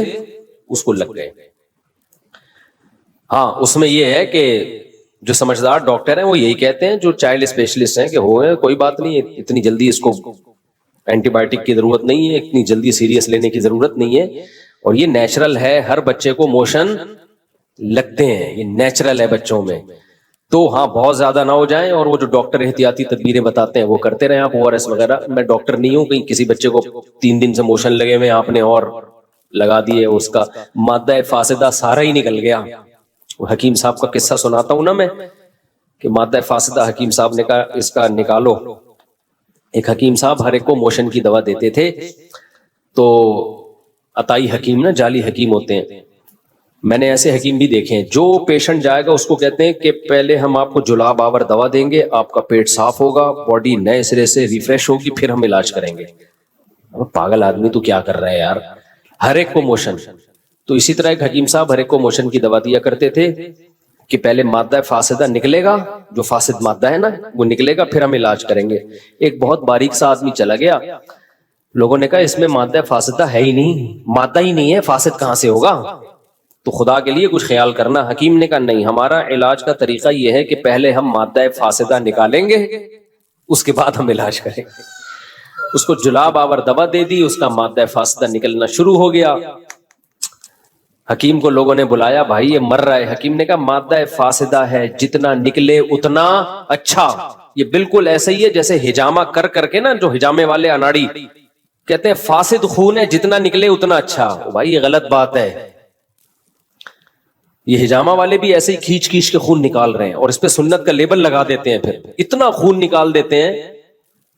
اس کو لگ گئے. ہاں اس میں یہ ہے کہ جو سمجھدار ڈاکٹر ہیں وہ یہی کہتے ہیں، جو چائلڈ اسپیشلسٹ ہیں، کہ کوئی بات نہیں اتنی جلدی اس کو اینٹی بایوٹک کی ضرورت نہیں ہے, اتنی جلدی سیریس لینے کی ضرورت نہیں ہے, اور یہ نیچرل ہے, ہر بچے کو موشن لگتے ہیں, یہ نیچرل ہے بچوں میں. تو ہاں بہت زیادہ نہ ہو جائیں, اور وہ جو ڈاکٹر احتیاطی تدبیریں بتاتے ہیں وہ کرتے رہیں آپ, ORS وغیرہ. میں ڈاکٹر نہیں ہوں, کہیں کسی بچے کو 3 دن سے موشن لگے ہوئے آپ نے اور لگا دیے, اس کا مادہ فاسدہ سارا ہی نکل گیا. وہ حکیم صاحب کا قصہ سناتا ہوں نا میں, کہ مادہ فاسدہ حکیم صاحب نے کہا اس کا نکالو. ایک حکیم صاحب ہر ایک کو موشن کی دوا دیتے تھے, تو عطائی حکیم نا جعلی حکیم ہوتے ہیں, میں نے ایسے حکیم بھی دیکھے ہیں. جو پیشنٹ جائے گا اس کو کہتے ہیں کہ پہلے ہم آپ کو جلاب آور دوا دیں گے, آپ کا پیٹ صاف ہوگا, باڈی نئے سرے سے ریفریش ہوگی, پھر ہم علاج کریں گے. پاگل آدمی تو کیا کر رہا ہے یار, ہر ایک کو موشن. تو اسی طرح ایک حکیم صاحب ہر ایک کو موشن کی دوا دیا کرتے تھے کہ پہلے مادہ فاسدہ نکلے گا, جو فاسد مادہ ہے نا وہ نکلے گا, پھر ہم علاج کریں گے. ایک بہت باریک سا آدمی چلا گیا, لوگوں نے کہا اس میں مادہ فاسدہ ہے ہی نہیں, مادہ ہی نہیں ہے, فاسد کہاں سے ہوگا, تو خدا کے لیے کچھ خیال کرنا. حکیم نے کہا نہیں, ہمارا علاج کا طریقہ یہ ہے کہ پہلے ہم مادہ فاسدہ نکالیں گے, اس کے بعد ہم علاج کریں گے. اس کو جلاب آور دوا دے دی, اس کا مادہ فاسدہ نکلنا شروع ہو گیا. حکیم کو لوگوں نے بلایا, بھائی یہ مر رہا ہے. حکیم نے کہا مادہ فاسدہ ہے, جتنا نکلے اتنا اچھا. یہ بالکل ایسا ہی ہے جیسے ہجامہ کر کے نا, جو ہجامے والے اناڑی کہتے ہیں فاسد خون ہے, جتنا نکلے اتنا اچھا. بھائی یہ غلط بات ہے, یہ ہجامہ والے بھی ایسے ہی کھینچ کے خون نکال رہے ہیں, اور اس پہ سنت کا لیبل لگا دیتے ہیں, پھر اتنا خون نکال دیتے ہیں.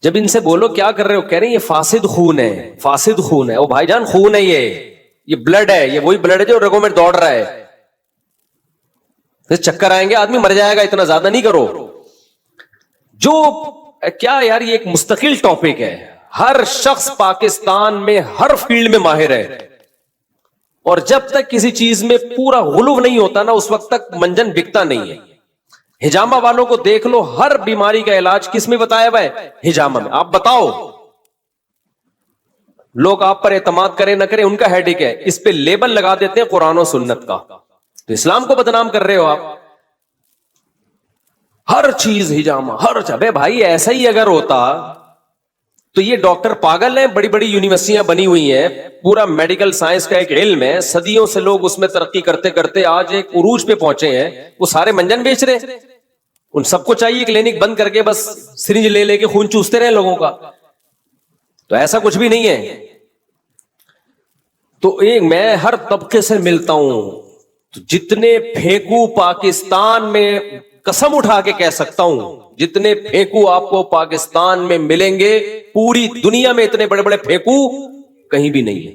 جب ان سے بولو کیا کر رہے ہو, کہہ رہے ہیں یہ فاسد خون ہے, فاسد خون ہے. او بھائی جان خون ہے, یہ بلڈ ہے, یہ وہی بلڈ ہے جو رگوں میں دوڑ رہا ہے. پھر چکر آئیں گے, آدمی مر جائے گا, اتنا زیادہ نہیں کرو. جو کیا یار, یہ ایک مستقل ٹاپک ہے. ہر شخص پاکستان میں ہر فیلڈ میں ماہر ہے, اور جب تک کسی چیز میں پورا غلو نہیں ہوتا نا, اس وقت تک منجن بکتا نہیں ہے. ہجامہ والوں کو دیکھ لو, ہر بیماری کا علاج کس میں بتایا ہوا ہے, ہجامہ میں. آپ بتاؤ, لوگ آپ پر اعتماد کریں نہ کریں ان کا ہیڈک ہے, اس پہ لیبل لگا دیتے ہیں قرآن و سنت کا, تو اسلام کو بدنام کر رہے ہو آپ. ہر چیز ہجامہ, ہر چیز. بھائی ایسا ہی اگر ہوتا تو یہ ڈاکٹر پاگل ہیں, بڑی بڑی یونیورسٹیاں بنی ہوئی ہیں, پورا میڈیکل سائنس کا ایک علم ہے, صدیوں سے لوگ اس میں ترقی کرتے کرتے آج ایک عروج پہ پہنچے ہیں, وہ سارے منجن بیچ رہے. ان سب کو چاہیے کلینک بند کر کے بس سرنج لے کے خون چوستے رہے لوگوں کا. تو ایسا کچھ بھی نہیں ہے. تو میں ہر طبقے سے ملتا ہوں, جتنے پھینکو پاکستان میں قسم اٹھا کے کہہ سکتا ہوں, جتنے پھینکو آپ کو پاکستان میں ملیں گے, پوری دنیا میں اتنے بڑے بڑے پھینکو کہیں بھی نہیں ہے.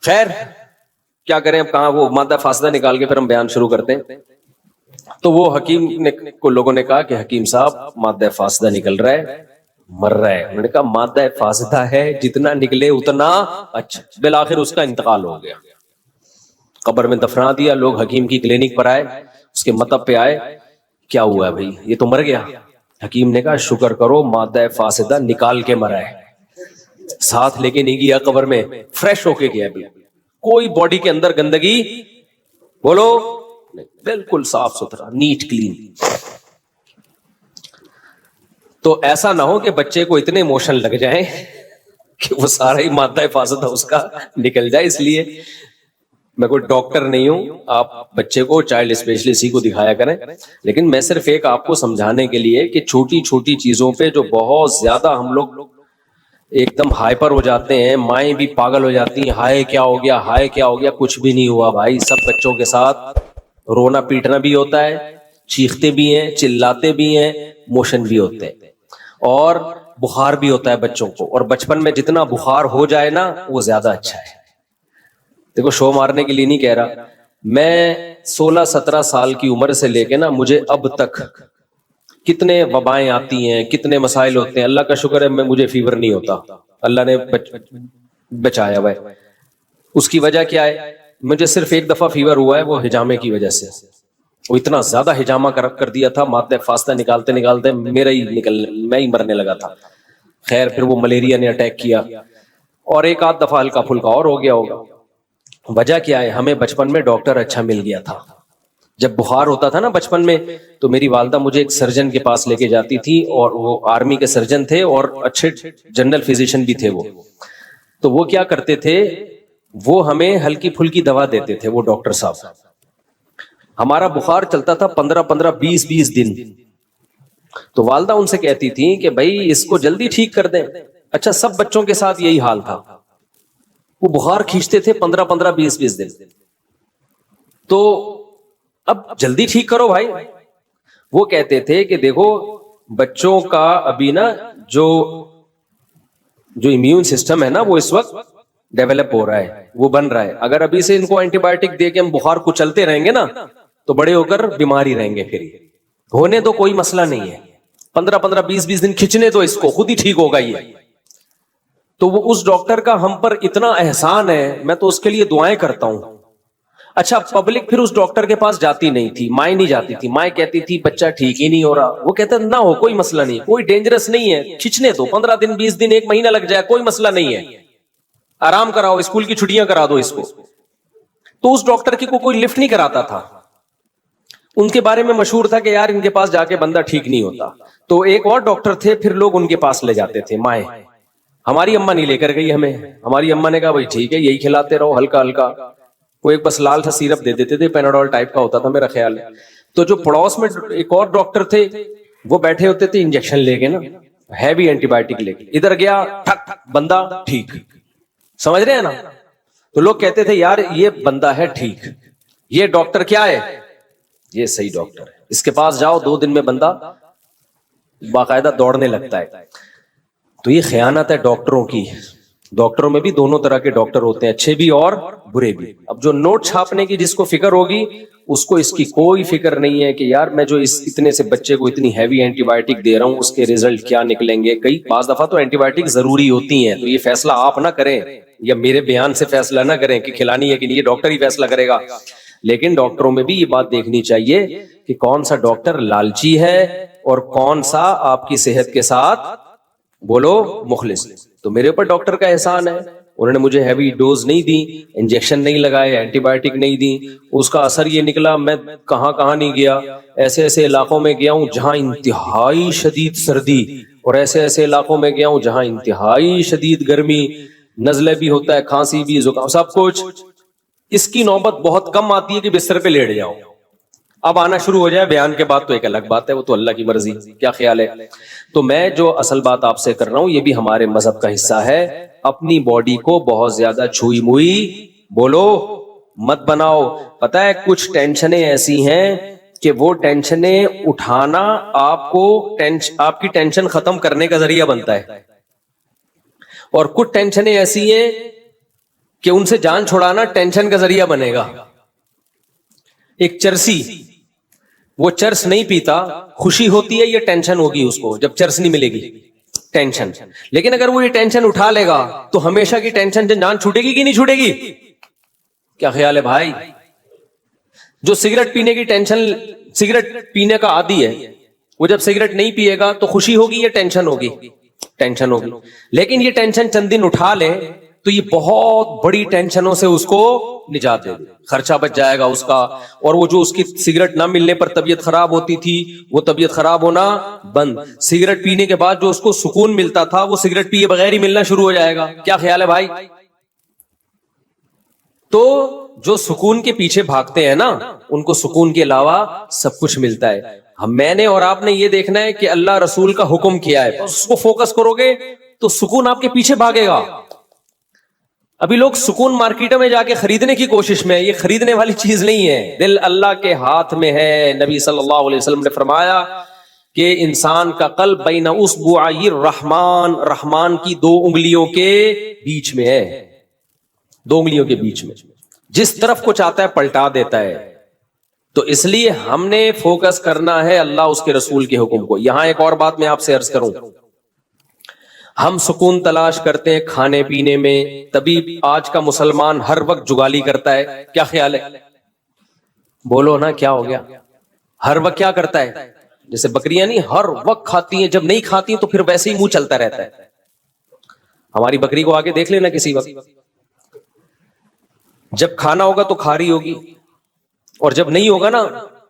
خیر کیا کریں اب, کہاں وہ مادہ فاسدہ نکال کے پھر ہم بیان شروع کرتے ہیں. تو وہ حکیم کو لوگوں نے کہا کہ حکیم صاحب مادہ فاسدہ نکل رہا ہے, مر رہا ہے. انہوں نے کہا مادہ فاسدہ ہے, جتنا نکلے اتنا اچھا. بالآخر اس کا انتقال ہو گیا, قبر میں دفنا دیا. لوگ حکیم کی کلینک پر آئے, اس کے مطب پہ آئے, کیا ہوا ہے بھائی, یہ تو مر گیا. حکیم نے کہا شکر کرو مادہ فاسدہ نکال کے مرا ہے, ساتھ لے کے نہیں گیا قبر میں, فریش ہو کے گیا. کوئی باڈی کے اندر گندگی بولو بالکل صاف ستھرا, نیٹ کلین. تو ایسا نہ ہو کہ بچے کو اتنے ایموشن لگ جائیں کہ وہ سارا ہی مادہ فاسدہ اس کا نکل جائے. اس لیے میں کوئی ڈاکٹر نہیں ہوں, آپ بچے کو چائلڈ اسپیشلسٹ کو دکھایا کریں, لیکن میں صرف ایک آپ کو سمجھانے کے لیے کہ چھوٹی چھوٹی چیزوں پہ جو بہت زیادہ ہم لوگ ایک دم ہائپر ہو جاتے ہیں, مائیں بھی پاگل ہو جاتی ہیں, ہائے کیا ہو گیا, ہائے کیا ہو گیا. کچھ بھی نہیں ہوا بھائی, سب بچوں کے ساتھ رونا پیٹنا بھی ہوتا ہے, چیختے بھی ہیں, چلاتے بھی ہیں, موشن بھی ہوتے ہیں, اور بخار بھی ہوتا ہے بچوں کو. اور بچپن میں جتنا بخار ہو جائے نا وہ زیادہ اچھا ہے. دیکھو شو مارنے کے لیے نہیں کہہ رہا, میں 16-17 سال کی عمر سے لے کے نا مجھے اب تک کتنے وبائیں آتی ہیں, کتنے مسائل ہوتے ہیں. اللہ کا شکر ہے مجھے فیور نہیں ہوتا, اللہ نے بچایا ہوا ہے. اس کی وجہ کیا ہے, مجھے صرف ایک دفعہ فیور ہوا ہے, وہ ہجامے کی وجہ سے. وہ اتنا زیادہ ہجامہ کر دیا تھا, مادہ فاسدہ نکالتے نکالتے میں ہی مرنے لگا تھا. خیر پھر وہ ملیریا نے اٹیک کیا, اور ایک آدھ دفعہ ہلکا پھلکا اور ہو گیا ہوگا. وجہ کیا ہے, ہمیں بچپن میں ڈاکٹر اچھا مل گیا تھا, جب بخار ہوتا تھا نا بچپن میں تو میری والدہ مجھے ایک سرجن کے پاس لے کے جاتی تھی, اور وہ آرمی کے سرجن تھے اور اچھے جنرل فزیشین بھی تھے وہ. تو وہ کیا کرتے تھے, وہ ہمیں ہلکی پھلکی دوا دیتے تھے وہ ڈاکٹر صاحب. ہمارا بخار چلتا تھا 15-20 دن. تو والدہ ان سے کہتی تھی کہ بھائی اس کو جلدی ٹھیک کر دیں. اچھا, سب بچوں کے ساتھ یہی حال تھا, وہ بخار کھینچتے تھے 15-20 دن. تو اب جلدی ٹھیک کرو بھائی. وہ کہتے تھے کہ دیکھو بچوں کا ابھی نا جو امیون سسٹم ہے نا وہ اس وقت ڈیولپ ہو رہا ہے, وہ بن رہا ہے. اگر ابھی سے ان کو اینٹی بایوٹک دے کے ہم بخار کو چلتے رہیں گے نا تو بڑے ہو کر بیماری رہیں گے. پھر ہونے تو کوئی مسئلہ نہیں ہے, 15-20 دن کھینچنے تو اس کو خود ہی ٹھیک ہوگا یہ. تو وہ اس ڈاکٹر کا ہم پر اتنا احسان ہے, میں تو اس کے لیے دعائیں کرتا ہوں. اچھا, پبلک پھر اس ڈاکٹر کے پاس جاتی نہیں تھی, مائیں نہیں جاتی تھی. مائیں کہتی تھی بچہ ٹھیک ہی نہیں ہو رہا. وہ کہتے نہ ہو, کوئی مسئلہ نہیں, کوئی ڈینجرس نہیں ہے, کھینچنے دو, 15 دن 20 دن 1 مہینہ لگ جائے, کوئی مسئلہ نہیں ہے, آرام کراؤ, اسکول کی چھٹیاں کرا دو اس کو. تو اس ڈاکٹر کی کوئی لفٹ نہیں کراتا تھا. ان کے بارے میں مشہور تھا کہ یار ان کے پاس جا کے بندہ ٹھیک نہیں ہوتا. تو ایک اور ڈاکٹر تھے, پھر لوگ ان کے پاس لے جاتے تھے مائیں. ہماری اماں نہیں لے کر گئی ہمیں. ہماری اماں نے کہا بھائی ٹھیک ہے, یہی کھلاتے رہو ہلکا ہلکا. وہ ایک بس لال سا سیرپ دے دیتے تھے, پیناڈول ٹائپ کا ہوتا تھا میرا خیال ہے. تو جو پڑوس میں ایک اور ڈاکٹر تھے وہ بیٹھے ہوتے تھے انجیکشن لے کے نا, ہیوی اینٹی بایوٹک لے کے. ادھر گیا ٹھک بندہ ٹھیک, سمجھ رہے ہیں نا. تو لوگ کہتے تھے یار یہ بندہ ہے ٹھیک, یہ ڈاکٹر کیا ہے, یہ صحیح ڈاکٹر ہے, اس کے پاس جاؤ 2 دن میں بندہ باقاعدہ دوڑنے لگتا ہے. تو یہ خیانت ہے ڈاکٹروں کی. ڈاکٹروں میں بھی دونوں طرح کے ڈاکٹر ہوتے ہیں, اچھے بھی اور برے بھی. اب جو نوٹ چھاپنے کی جس کو فکر ہوگی اس کو اس کی کوئی فکر نہیں ہے کہ یار میں جو اس اتنے سے بچے کو اتنی ہیوی اینٹی بایوٹک دے رہا ہوں اس کے ریزلٹ کیا نکلیں گے. کئی بعض دفعہ تو اینٹی بایوٹک ضروری ہوتی ہیں, تو یہ فیصلہ آپ نہ کریں یا میرے بیان سے فیصلہ نہ کریں کہ کھلانی ہے کہ نہیں, یہ ڈاکٹر ہی فیصلہ کرے گا. لیکن ڈاکٹروں میں بھی یہ بات دیکھنی چاہیے کہ کون سا ڈاکٹر لالچی ہے اور کون سا آپ کی صحت کے ساتھ بولو مخلص. تو میرے اوپر ڈاکٹر کا احسان ہے, انہوں نے مجھے ہیوی ڈوز نہیں دی, انجیکشن نہیں لگائے, اینٹی بایوٹک نہیں دی. اس کا اثر یہ نکلا میں کہاں نہیں گیا, ایسے ایسے علاقوں میں گیا ہوں جہاں انتہائی شدید سردی, اور ایسے ایسے علاقوں میں گیا ہوں جہاں انتہائی شدید گرمی, نزلے بھی ہوتا ہے, کھانسی بھی, زکام, سب کچھ. اس کی نوبت بہت کم آتی ہے کہ بستر پہ لیٹ جاؤ. اب آنا شروع ہو جائے بیان کے بعد تو ایک الگ بات ہے, وہ تو اللہ کی مرضی. کیا خیال ہے؟ تو میں جو اصل بات آپ سے کر رہا ہوں یہ بھی ہمارے مذہب کا حصہ ہے. اپنی باڈی کو بہت زیادہ چھوئی موئی بولو مت بناؤ. پتہ ہے کچھ ٹینشنیں ایسی ہیں کہ وہ ٹینشنیں اٹھانا آپ کی ٹینشن ختم کرنے کا ذریعہ بنتا ہے, اور کچھ ٹینشنیں ایسی ہیں کہ ان سے جان چھڑانا ٹینشن کا ذریعہ بنے گا. ایک چرسی, وہ چرس نہیں پیتا, خوشی ہوتی ہے یہ ٹینشن ہوگی اس کو جب چرس نہیں ملے گی, ٹینشن. لیکن اگر وہ یہ ٹینشن اٹھا لے گا تو ہمیشہ کی ٹینشن جان چھوٹے گی کہ نہیں چھوٹے گی؟ کیا خیال ہے بھائی؟ جو سگریٹ پینے کی ٹینشن, سگریٹ پینے کا عادی ہے, وہ جب سگریٹ نہیں پیے گا تو خوشی ہوگی یا ٹینشن ہوگی؟ ٹینشن ہوگی. لیکن یہ ٹینشن چند دن اٹھا لے تو یہ بہت بڑی ٹینشنوں سے اس کو نجات دے دے, خرچہ بچ جائے گا اس کا. اور وہ جو اس کی سگریٹ نہ ملنے پر طبیعت خراب ہوتی تھی وہ طبیعت خراب ہونا بند. سگریٹ پینے کے بعد جو اس کو سکون ملتا تھا وہ سگریٹ پیے بغیر ہی ملنا شروع ہو جائے گا. کیا خیال ہے بھائی؟ تو جو سکون کے پیچھے بھاگتے ہیں نا ان کو سکون کے علاوہ سب کچھ ملتا ہے. میں نے اور آپ نے یہ دیکھنا ہے کہ اللہ رسول کا حکم کیا ہے, اس کو فوکس کرو گے تو سکون آپ کے پیچھے بھاگے گا. ابھی لوگ سکون مارکیٹوں میں جا کے خریدنے کی کوشش میں, یہ خریدنے والی چیز نہیں ہے, دل اللہ کے ہاتھ میں ہے. نبی صلی اللہ علیہ وسلم نے فرمایا کہ انسان کا قلب بین اصبعی الرحمن, رحمان کی 2 انگلیوں کے بیچ میں ہے, 2 انگلیوں کے بیچ میں, جس طرف کو چاہتا ہے پلٹا دیتا ہے. تو اس لیے ہم نے فوکس کرنا ہے اللہ اس کے رسول کے حکم کو. یہاں ایک اور بات میں آپ سے عرض کروں, ہم سکون تلاش کرتے ہیں کھانے پینے میں, تبھی آج کا مسلمان ہر وقت جگالی کرتا ہے. کیا خیال ہے؟ بولو نا کیا ہو گیا؟ ہر وقت کیا کرتا ہے؟ جیسے بکریاں نہیں ہر وقت کھاتی ہیں, جب نہیں کھاتی ہیں تو پھر ویسے ہی منہ چلتا رہتا ہے. ہماری بکری کو آگے دیکھ لینا کسی وقت, جب کھانا ہوگا تو کھا رہی ہوگی, اور جب نہیں ہوگا نا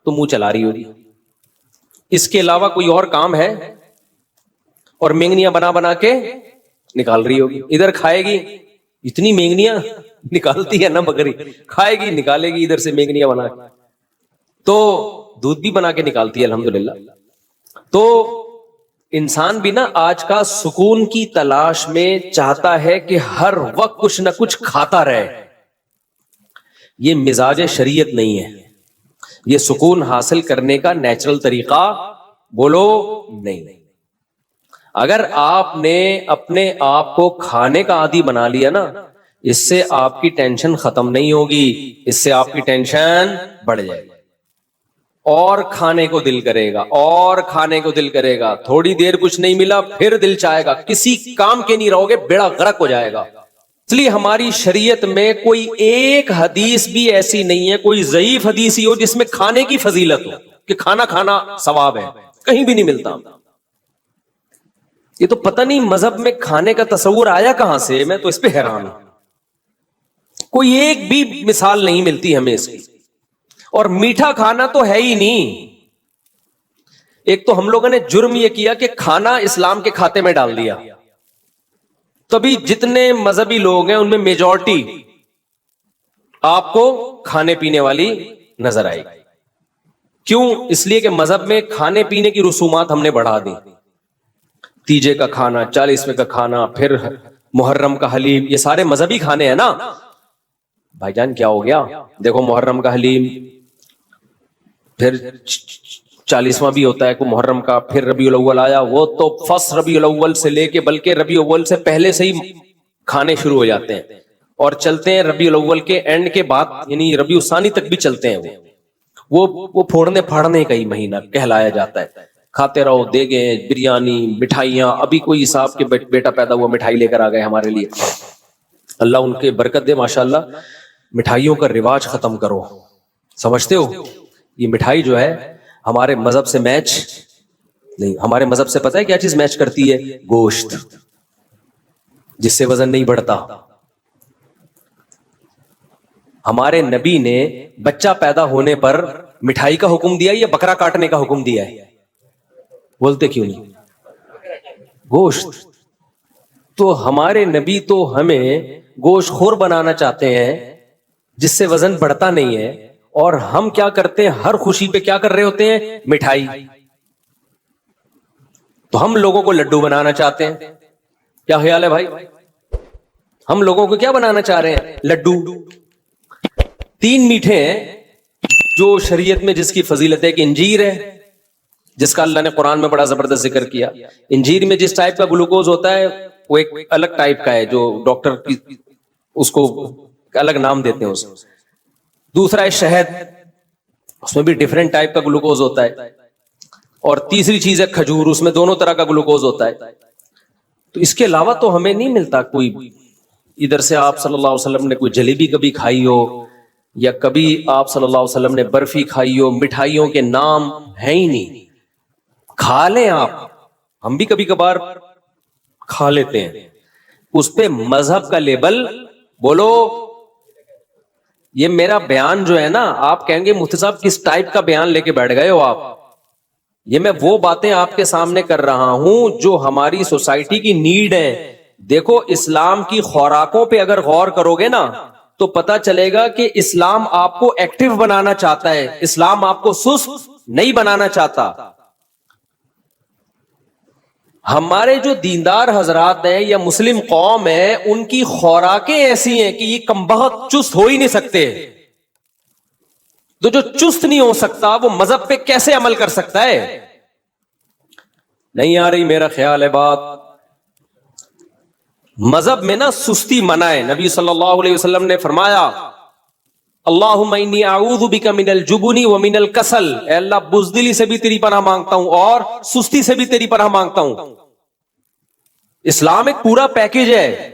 تو منہ چلا رہی ہوگی، اس کے علاوہ کوئی اور کام ہے، اور مینگنیاں بنا بنا کے نکال رہی ہوگی. ادھر کھائے گی، اتنی مینگنیاں نکالتی ہے نا بکری، کھائے گی نکالے گی ادھر سے مینگنیاں بنا کے، تو دودھ بھی بنا کے نکالتی ہے الحمدللہ. تو انسان بھی نا آج کا سکون کی تلاش میں چاہتا ہے کہ ہر وقت کچھ نہ کچھ کھاتا رہے. یہ مزاج شریعت نہیں ہے، یہ سکون حاصل کرنے کا نیچرل طریقہ بولو نہیں. اگر آپ نے اپنے آپ کو کھانے کا عادی بنا لیا نا، اس سے آپ کی ٹینشن ختم نہیں ہوگی، اس سے آپ کی ٹینشن بڑھ جائے گی، اور کھانے کو دل کرے گا، اور کھانے کو دل کرے گا. تھوڑی دیر کچھ نہیں ملا پھر دل چاہے گا، کسی کام کے نہیں رہو گے، بیڑا غرق ہو جائے گا. اس لیے ہماری شریعت میں کوئی ایک حدیث بھی ایسی نہیں ہے، کوئی ضعیف حدیث ہی ہو جس میں کھانے کی فضیلت ہو کہ کھانا کھانا ثواب ہے، کہیں بھی نہیں ملتا. یہ تو پتہ نہیں مذہب میں کھانے کا تصور آیا کہاں سے، میں تو اس پہ حیران ہوں. کوئی ایک بھی مثال نہیں ملتی ہمیں اس کی. اور میٹھا کھانا تو ہے ہی نہیں. ایک تو ہم لوگوں نے جرم یہ کیا کہ کھانا اسلام کے کھاتے میں ڈال دیا. تبھی جتنے مذہبی لوگ ہیں ان میں میجورٹی آپ کو کھانے پینے والی نظر آئے گی. کیوں؟ اس لیے کہ مذہب میں کھانے پینے کی رسومات ہم نے بڑھا دی. تیجے کا کھانا، 40ویں کا کھانا، پھر محرم کا حلیم، یہ سارے مذہبی کھانے ہیں نا. بھائی جان کیا ہو گیا؟ دیکھو محرم کا حلیم، پھر 40واں بھی ہوتا ہے کو محرم کا، پھر ربیع الاول آیا، وہ تو فرسٹ ربیع الاول سے لے کے بلکہ ربیع الاول سے پہلے سے ہی کھانے شروع ہو جاتے ہیں اور چلتے ہیں ربیع الاول کے اینڈ کے بعد، یعنی ربیع الثانی تک بھی چلتے ہیں. وہ پھوڑنے پھاڑنے کا ہی مہینہ کہلایا جاتا ہے. کھاتے رہو، دیگیں، بریانی، مٹھائیاں. ابھی کوئی صاحب کے بیٹا پیدا ہوا، مٹھائی لے کر آ گئے ہمارے لیے، اللہ ان کے برکت دے ماشاءاللہ. مٹھائیوں کا رواج ختم کرو. سمجھتے ہو یہ مٹھائی جو ہے ہمارے مذہب سے میچ نہیں. ہمارے مذہب سے پتہ ہے کیا چیز میچ کرتی ہے؟ گوشت، جس سے وزن نہیں بڑھتا. ہمارے نبی نے بچہ پیدا ہونے پر مٹھائی کا حکم دیا یا بکرا کاٹنے کا حکم دیا ہے؟ بولتے کیوں نہیں؟ گوشت. تو ہمارے نبی تو ہمیں گوشت خور بنانا چاہتے ہیں جس سے وزن بڑھتا نہیں ہے، اور ہم کیا کرتے ہیں؟ ہر خوشی پہ کیا کر رہے ہوتے ہیں؟ مٹھائی. تو ہم لوگوں کو لڈو بنانا چاہتے ہیں. کیا خیال ہے بھائی؟ ہم لوگوں کو کیا بنانا چاہ رہے ہیں؟ لڈو. 3 میٹھے ہیں جو شریعت میں جس کی فضیلت ہے کہ انجیر ہے، جس کا اللہ نے قرآن میں بڑا زبردست ذکر کیا. انجیر میں جس ٹائپ کا گلوکوز ہوتا ہے وہ ایک الگ ٹائپ کا ہے، جو ڈاکٹر اس کو الگ نام دیتے ہیں اس. دوسرا ہے شہد، اس میں بھی ڈیفرنٹ ٹائپ کا گلوکوز ہوتا ہے. اور تیسری چیز ہے کھجور، اس میں دونوں طرح کا گلوکوز ہوتا ہے. تو اس کے علاوہ تو ہمیں نہیں ملتا کوئی. ادھر سے آپ صلی اللہ علیہ وسلم نے کوئی جلیبی کبھی کھائی ہو، یا کبھی آپ صلی اللہ علیہ وسلم نے برفی کھائی ہو. مٹھائیوں کے نام ہیں ہی نہیں. کھا لیں آپ، ہم بھی کبھی کبھار کھا لیتے ہیں، اس پہ مذہب کا لیبل بولو. یہ میرا بیان جو ہے نا، آپ کہیں گے مفتی صاحب کس ٹائپ کا بیان لے کے بیٹھ گئے ہو آپ. یہ میں وہ باتیں آپ کے سامنے کر رہا ہوں جو ہماری سوسائٹی کی نیڈ ہے. دیکھو اسلام کی خوراکوں پہ اگر غور کرو گے نا تو پتا چلے گا کہ اسلام آپ کو ایکٹیو بنانا چاہتا ہے، اسلام آپ کو سست نہیں بنانا چاہتا. ہمارے جو دیندار حضرات ہیں یا مسلم قوم ہے، ان کی خوراکیں ایسی ہیں کہ یہ کمبخت چست ہو ہی نہیں سکتے. تو جو چست نہیں ہو سکتا وہ مذہب پہ کیسے عمل کر سکتا ہے؟ نہیں آ رہی میرا خیال ہے بات. مذہب میں نا سستی منع ہے. نبی صلی اللہ علیہ وسلم نے فرمایا اللہم انی اعوذ بک من الجبن ومن الکسل، اے اللہ بزدلی سے بھی تیری پناہ مانگتا ہوں اور سستی سے بھی تیری پناہ مانگتا ہوں. اسلام ایک پورا پیکج ہے.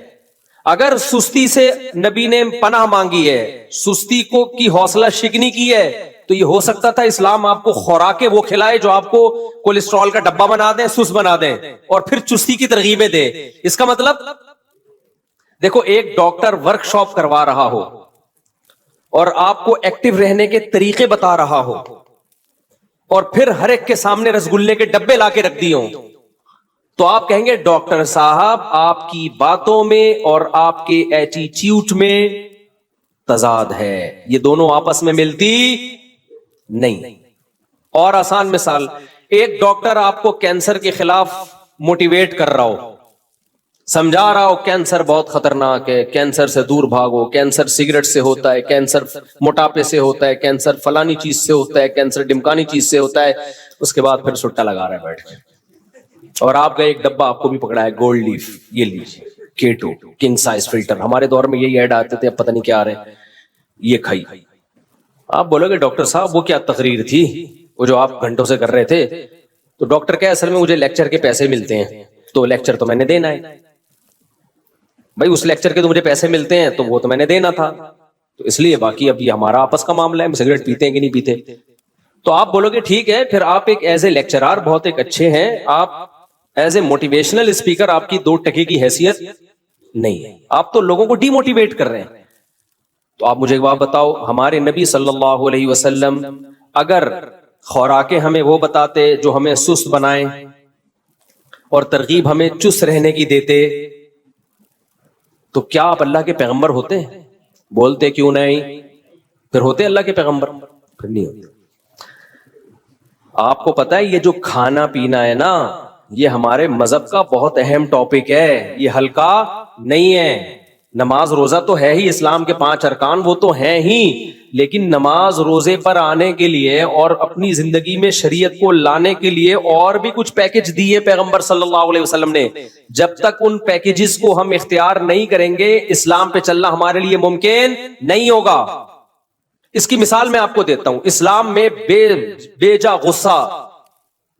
اگر سستی سے نبی نے پناہ مانگی ہے، سستی کو کی حوصلہ شکنی کی ہے، تو یہ ہو سکتا تھا اسلام آپ کو خوراکیں وہ کھلائے جو آپ کو کولیسٹرول کا ڈبہ بنا دیں، سست بنا دیں، اور پھر چستی کی ترغیبیں دے. اس کا مطلب دیکھو ایک ڈاکٹر ورک شاپ کروا رہا ہو اور آپ کو ایکٹیو رہنے کے طریقے بتا رہا ہو اور پھر ہر ایک کے سامنے رسگلے کے ڈبے لا کے رکھ دیے ہوں, تو آپ کہیں گے ڈاکٹر صاحب آپ کی باتوں میں اور آپ کے ایٹیٹیوڈ میں تضاد ہے, یہ دونوں آپس میں ملتی نہیں. اور آسان مثال, ایک ڈاکٹر آپ کو کینسر کے خلاف موٹیویٹ کر رہا ہو, سمجھا رہا ہو کینسر بہت خطرناک ہے, کینسر سے دور بھاگو, کینسر سگریٹ سے ہوتا ہے, کینسر موٹاپے سے ہوتا ہے, کینسر فلانی چیز سے ہوتا ہے, کینسر ڈمکانی چیز سے ہوتا ہے, اس کے بعد پھر سٹا لگا رہا ہے بیٹھ کے, اور آپ کا ایک ڈبہ آپ کو بھی پکڑا ہے گولڈ لیف, یہ لیجیے کیٹو کنگ سائز فلٹر, ہمارے دور میں یہی ایڈ آتے تھے, اب پتہ نہیں کیا آ رہے ہیں, یہ کھائی. آپ بولو گے ڈاکٹر صاحب وہ کیا تقریر تھی وہ جو آپ گھنٹوں سے کر رہے تھے؟ تو ڈاکٹر کیا, اصل میں مجھے لیکچر کے پیسے ملتے ہیں, تو لیکچر تو میں نے دینا ہے بھائی, اس لیکچر کے تو مجھے پیسے ملتے ہیں تو وہ تو میں نے دینا تھا, تو اس لیے باقی اب یہ ہمارا آپس کا معاملہ ہے, ہم سگریٹ پیتے ہیں کہ نہیں پیتے. تو آپ بولو گے ٹھیک ہے, پھر آپ ایک ایز اے لیکچرار بہت ایک اچھے ہیں, آپ ایز اے موٹیویشنل اسپیکر آپ کی 2 ٹکے کی حیثیت نہیں ہے, آپ تو لوگوں کو ڈی موٹیویٹ کر رہے ہیں. تو آپ مجھے ایک بات بتاؤ, ہمارے نبی صلی اللہ علیہ وسلم اگر خوراکیں ہمیں وہ بتاتے جو ہمیں سست بنائیں اور ترغیب ہمیں چست رہنے کی دیتے, تو کیا آپ اللہ کے پیغمبر ہوتے؟ بولتے کیوں نہیں, پھر ہوتے اللہ کے پیغمبر؟ پھر نہیں ہوتے. آپ کو پتا ہے یہ جو کھانا پینا ہے نا, یہ ہمارے مذہب کا بہت اہم ٹاپک ہے, یہ ہلکا نہیں ہے. نماز روزہ تو ہے ہی, اسلام کے 5 ارکان وہ تو ہیں ہی, لیکن نماز روزے پر آنے کے لیے اور اپنی زندگی میں شریعت کو لانے کے لیے اور بھی کچھ پیکج دیے پیغمبر صلی اللہ علیہ وسلم نے. جب تک ان پیکجز کو ہم اختیار نہیں کریں گے, اسلام پہ چلنا ہمارے لیے ممکن نہیں ہوگا. اس کی مثال میں آپ کو دیتا ہوں, اسلام میں بے جا غصہ,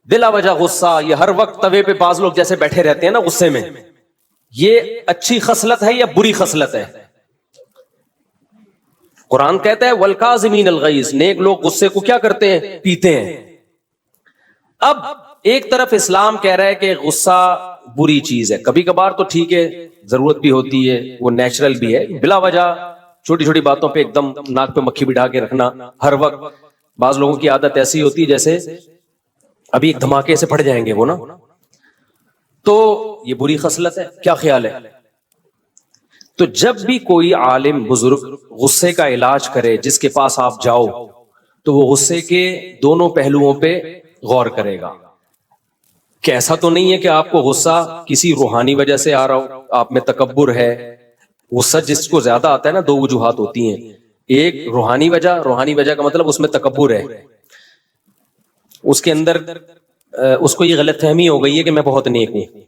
بلا وجہ غصہ, یہ ہر وقت توے پہ بعض لوگ جیسے بیٹھے رہتے ہیں نا غصے میں, یہ اچھی خصلت ہے یا بری خصلت ہے؟ قرآن کہتا ہے والکاظمین الغیظ, نیک لوگ غصے کو کیا کرتے ہیں؟ پیتے ہیں. اب ایک طرف اسلام کہہ رہا ہے کہ غصہ بری چیز ہے, کبھی کبھار تو ٹھیک ہے, ضرورت بھی ہوتی ہے, وہ نیچرل بھی ہے, بلا وجہ چھوٹی چھوٹی باتوں پہ ایک دم ناک پہ مکھی بٹھا کے رکھنا ہر وقت. بعض لوگوں کی عادت ایسی ہوتی ہے جیسے ابھی ایک دھماکے سے پھٹ جائیں گے وہ نا, تو یہ بری خصلت ہے. کیا خیال ہے؟ تو جب بھی کوئی عالم بزرگ غصے کا علاج کرے, جس کے پاس آپ جاؤ, تو وہ غصے کے دونوں پہلوؤں پہ غور کرے گا کہ ایسا تو نہیں ہے کہ آپ کو غصہ کسی روحانی وجہ سے آ رہا ہو, آپ میں تکبر ہے. غصہ جس کو زیادہ آتا ہے نا, 2 وجوہات ہوتی ہیں, ایک روحانی وجہ کا مطلب اس میں تکبر ہے, اس کے اندر اس کو یہ غلط فہمی ہو گئی ہے کہ میں بہت نیک ہوں.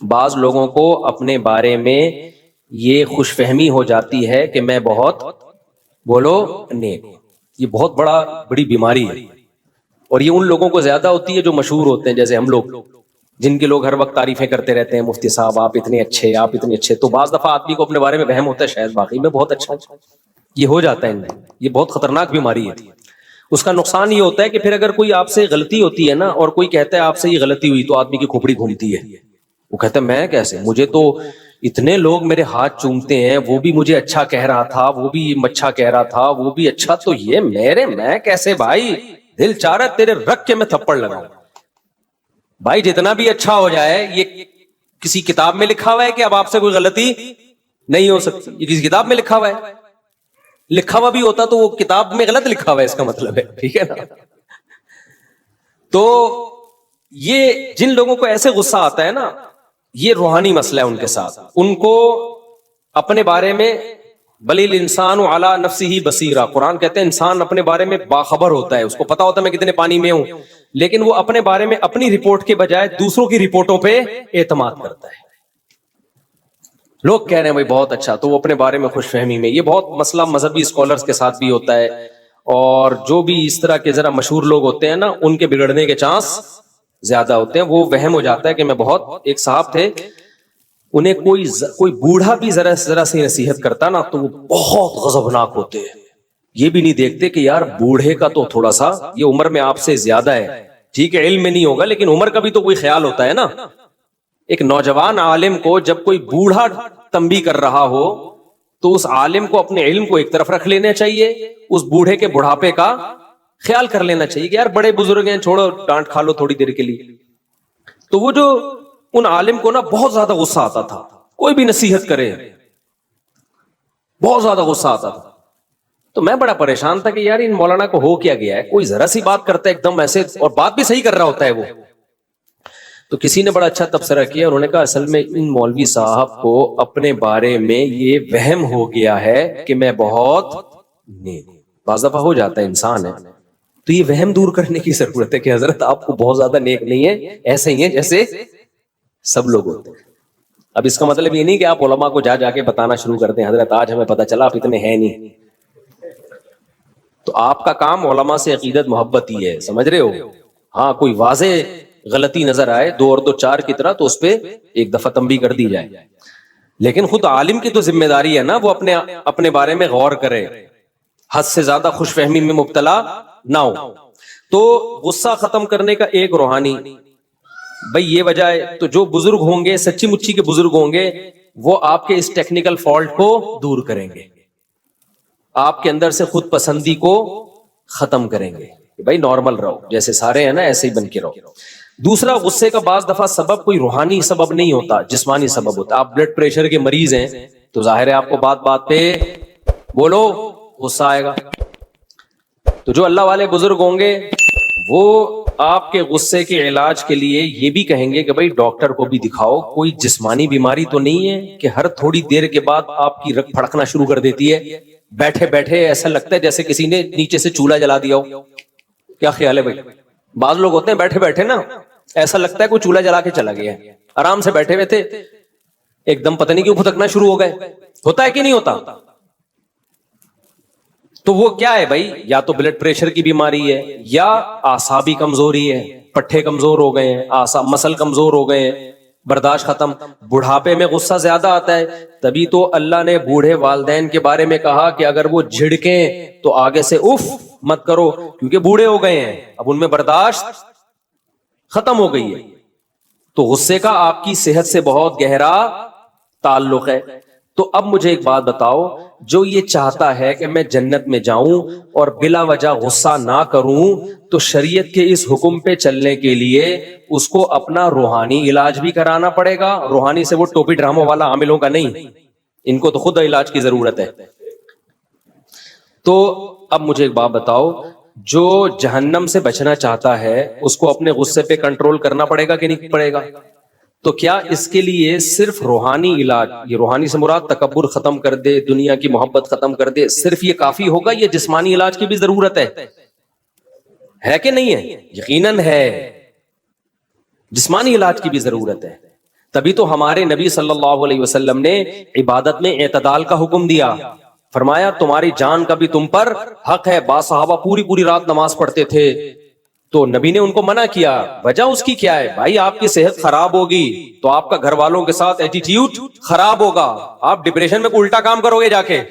بعض لوگوں کو اپنے بارے میں یہ خوش فہمی ہو جاتی ہے کہ میں بہت بولو نیک ہوں. یہ بہت بڑی بیماری ہے, اور یہ ان لوگوں کو زیادہ ہوتی ہے جو مشہور ہوتے ہیں, جیسے ہم لوگ, جن کے لوگ ہر وقت تعریفیں کرتے رہتے ہیں, مفتی صاحب آپ اتنے اچھے, آپ اتنے اچھے. تو بعض دفعہ آدمی کو اپنے بارے میں وہم ہوتا ہے شاید واقعی میں بہت اچھا ہوں, یہ ہو جاتا ہے. یہ بہت خطرناک بیماری ہے. اس کا نقصان یہ ہوتا ہے کہ پھر اگر کوئی آپ سے غلطی ہوتی ہے نا, اور کوئی کہتا ہے آپ سے یہ غلطی ہوئی, تو آدمی کی کھوپڑی گھومتی ہے. وہ کہتا ہے میں کیسے, مجھے تو اتنے لوگ میرے ہاتھ چومتے ہیں, وہ بھی مجھے اچھا کہہ رہا تھا, وہ بھی اچھا کہہ رہا تھا, وہ بھی اچھا, تو یہ میں کیسے؟ بھائی دل چاہ رہا تیرے رکھ کے میں تھپڑ لگاؤں. بھائی جتنا بھی اچھا ہو جائے, یہ کسی کتاب میں لکھا ہوا ہے کہ اب آپ سے کوئی غلطی نہیں ہو سکتی؟ یہ کسی کتاب میں لکھا ہوا ہے؟ لکھا ہوا بھی ہوتا تو وہ کتاب میں غلط لکھا ہوا ہے, اس کا مطلب ہے, ٹھیک ہے نا. تو یہ جن لوگوں کو ایسے غصہ آتا ہے نا, یہ روحانی مسئلہ ہے ان کے ساتھ. ان کو اپنے بارے میں بل الانسان علی نفسہ بصیرہ, قرآن کہتے ہیں انسان اپنے بارے میں باخبر ہوتا ہے, اس کو پتا ہوتا ہے میں کتنے پانی میں ہوں, لیکن وہ اپنے بارے میں اپنی رپورٹ کے بجائے دوسروں کی رپورٹوں پہ اعتماد کرتا ہے. لوگ کہہ رہے ہیں بھائی بہت اچھا, تو وہ اپنے بارے میں خوش فہمی میں. یہ بہت مسئلہ مذہبی اسکالرز کے ساتھ بھی ہوتا ہے, اور جو بھی اس طرح کے ذرا مشہور لوگ ہوتے ہیں نا, ان کے بگڑنے کے چانس زیادہ ہوتے ہیں. وہ وہم ہو جاتا ہے کہ میں بہت, ایک صاحب تھے, انہیں کوئی بوڑھا بھی ذرا سی نصیحت کرتا نا, تو وہ بہت غضبناک ہوتے ہیں. یہ بھی نہیں دیکھتے کہ یار بوڑھے کا تو تھوڑا سا, یہ عمر میں آپ سے زیادہ ہے, ٹھیک ہے علم میں نہیں ہوگا, لیکن عمر کا بھی تو کوئی خیال ہوتا ہے نا. ایک نوجوان عالم کو جب کوئی بوڑھا تنبیہ کر رہا ہو, تو اس عالم کو اپنے علم کو ایک طرف رکھ لینا چاہیے, اس بوڑھے کے بڑھاپے کا خیال کر لینا چاہیے کہ یار بڑے بزرگ ہیں, چھوڑو ڈانٹ کھا لو تھوڑی دیر کے لیے. تو وہ جو ان عالم کو نا بہت زیادہ غصہ آتا تھا, کوئی بھی نصیحت کرے بہت زیادہ غصہ آتا تھا. تو میں بڑا پریشان تھا کہ یار ان مولانا کو ہو کیا گیا ہے, کوئی ذرا سی بات کرتا ہے ایک دم ایسے, اور بات بھی صحیح کر رہا ہوتا ہے وہ. تو کسی نے بڑا اچھا تبصرہ کیا, انہوں نے کہا اصل میں ان مولوی صاحب کو اپنے بارے میں یہ وہم ہو گیا ہے کہ میں بہت نیک, بعض دفعہ ہو جاتا ہے انسان ہے, تو یہ وہم دور کرنے کی ضرورت ہے کہ حضرت آپ کو بہت زیادہ نیک نہیں ہے, ایسے ہی ہیں جیسے سب لوگ ہوتے ہیں. اب اس کا مطلب یہ نہیں کہ آپ علماء کو جا کے بتانا شروع کر دیں حضرت آج ہمیں پتہ چلا آپ اتنے ہیں نہیں. تو آپ کا کام علماء سے عقیدت محبت ہی ہے, سمجھ رہے ہو. ہاں کوئی واضح غلطی نظر آئے 2 اور 2 4 کی طرح, تو اس پہ ایک دفعہ تنبیہ کر دی جائے, لیکن خود عالم کی تو ذمہ داری ہے نا وہ اپنے بارے میں غور کرے, حد سے زیادہ خوش فہمی میں مبتلا نہ ہو. تو غصہ ختم کرنے کا ایک روحانی بھائی یہ وجہ ہے. تو جو بزرگ ہوں گے, سچی مچی کے بزرگ ہوں گے, وہ آپ کے اس ٹیکنیکل فالٹ کو دور کریں گے, آپ کے اندر سے خود پسندی کو ختم کریں گے کہ بھائی نارمل رہو, جیسے سارے ہیں نا ایسے ہی بن کے رہو. دوسرا, غصے کا بعض دفعہ سبب کوئی روحانی سبب نہیں ہوتا, جسمانی سبب ہوتا. آپ بلڈ پریشر کے مریض ہیں تو ظاہر ہے آپ کو بات بات پہ بولو غصہ آئے گا. تو جو اللہ والے بزرگ ہوں گے وہ آپ کے غصے کے علاج کے لیے یہ بھی کہیں گے کہ بھائی ڈاکٹر کو بھی دکھاؤ, کوئی جسمانی بیماری تو نہیں ہے کہ ہر تھوڑی دیر کے بعد آپ کی رگ پھڑکنا شروع کر دیتی ہے, بیٹھے بیٹھے ایسا لگتا ہے جیسے کسی نے نیچے سے چولہا جلا دیا ہو. کیا خیال ہے بھائی؟ بعض لوگ ہوتے ہیں بیٹھے بیٹھے نا ایسا لگتا ہے کوئی چولہا جلا کے چلا گیا ہے, آرام سے بیٹھے ہوئے تھے ایک دم پتہ نہیں کیوں پھٹکنا شروع ہو گئے. ہوتا ہے کہ نہیں ہوتا؟ تو وہ کیا ہے بھائی, یا تو بلڈ پریشر کی بیماری ہے, یا اعصابی کمزوری ہے, پٹھے کمزور ہو گئے ہیں, مسل کمزور ہو گئے ہیں, برداشت ختم. بڑھاپے میں غصہ زیادہ آتا ہے, تبھی تو اللہ نے بوڑھے والدین کے بارے میں کہا کہ اگر وہ جھڑکیں تو آگے سے اف مت کرو, کیونکہ بوڑھے ہو گئے ہیں, اب ان میں برداشت ختم ہو گئی ہے. تو غصے کا آپ کی صحت سے بہت گہرا تعلق ہے. تو اب مجھے ایک بات بتاؤ, جو یہ چاہتا ہے کہ میں جنت میں جاؤں اور بلا وجہ غصہ نہ کروں, تو شریعت کے اس حکم پہ چلنے کے لیے اس کو اپنا روحانی علاج بھی کرانا پڑے گا. روحانی سے وہ ٹوپی ڈراموں والا عاملوں کا نہیں, ان کو تو خود علاج کی ضرورت ہے. تو اب مجھے ایک بات بتاؤ, جو جہنم سے بچنا چاہتا ہے اس کو اپنے غصے پہ کنٹرول کرنا پڑے گا کہ نہیں پڑے گا؟ تو کیا اس کے لیے صرف روحانی علاج, یہ روحانی سے مراد تکبر ختم کر دے, دنیا کی محبت ختم کر دے, صرف یہ کافی ہوگا؟ یہ جسمانی علاج کی بھی ضرورت ہے کہ نہیں ہے؟ یقیناً ہے, جسمانی علاج کی بھی ضرورت ہے. تبھی تو ہمارے نبی صلی اللہ علیہ وسلم نے عبادت میں اعتدال کا حکم دیا, فرمایا تمہاری جان کا بھی تم پر حق ہے. بعض صحابہ پوری رات نماز پڑھتے تھے تو نبی نے ان کو منع کیا. وجہ اس کی کیا ہے؟ بھائی آپ کی صحت خراب ہوگی تو آپ کا گھر والوں کے ساتھ ایٹیٹیوڈ خراب ہوگا, آپ ڈپریشن میں کوئی الٹا کام کرو گے جا کے.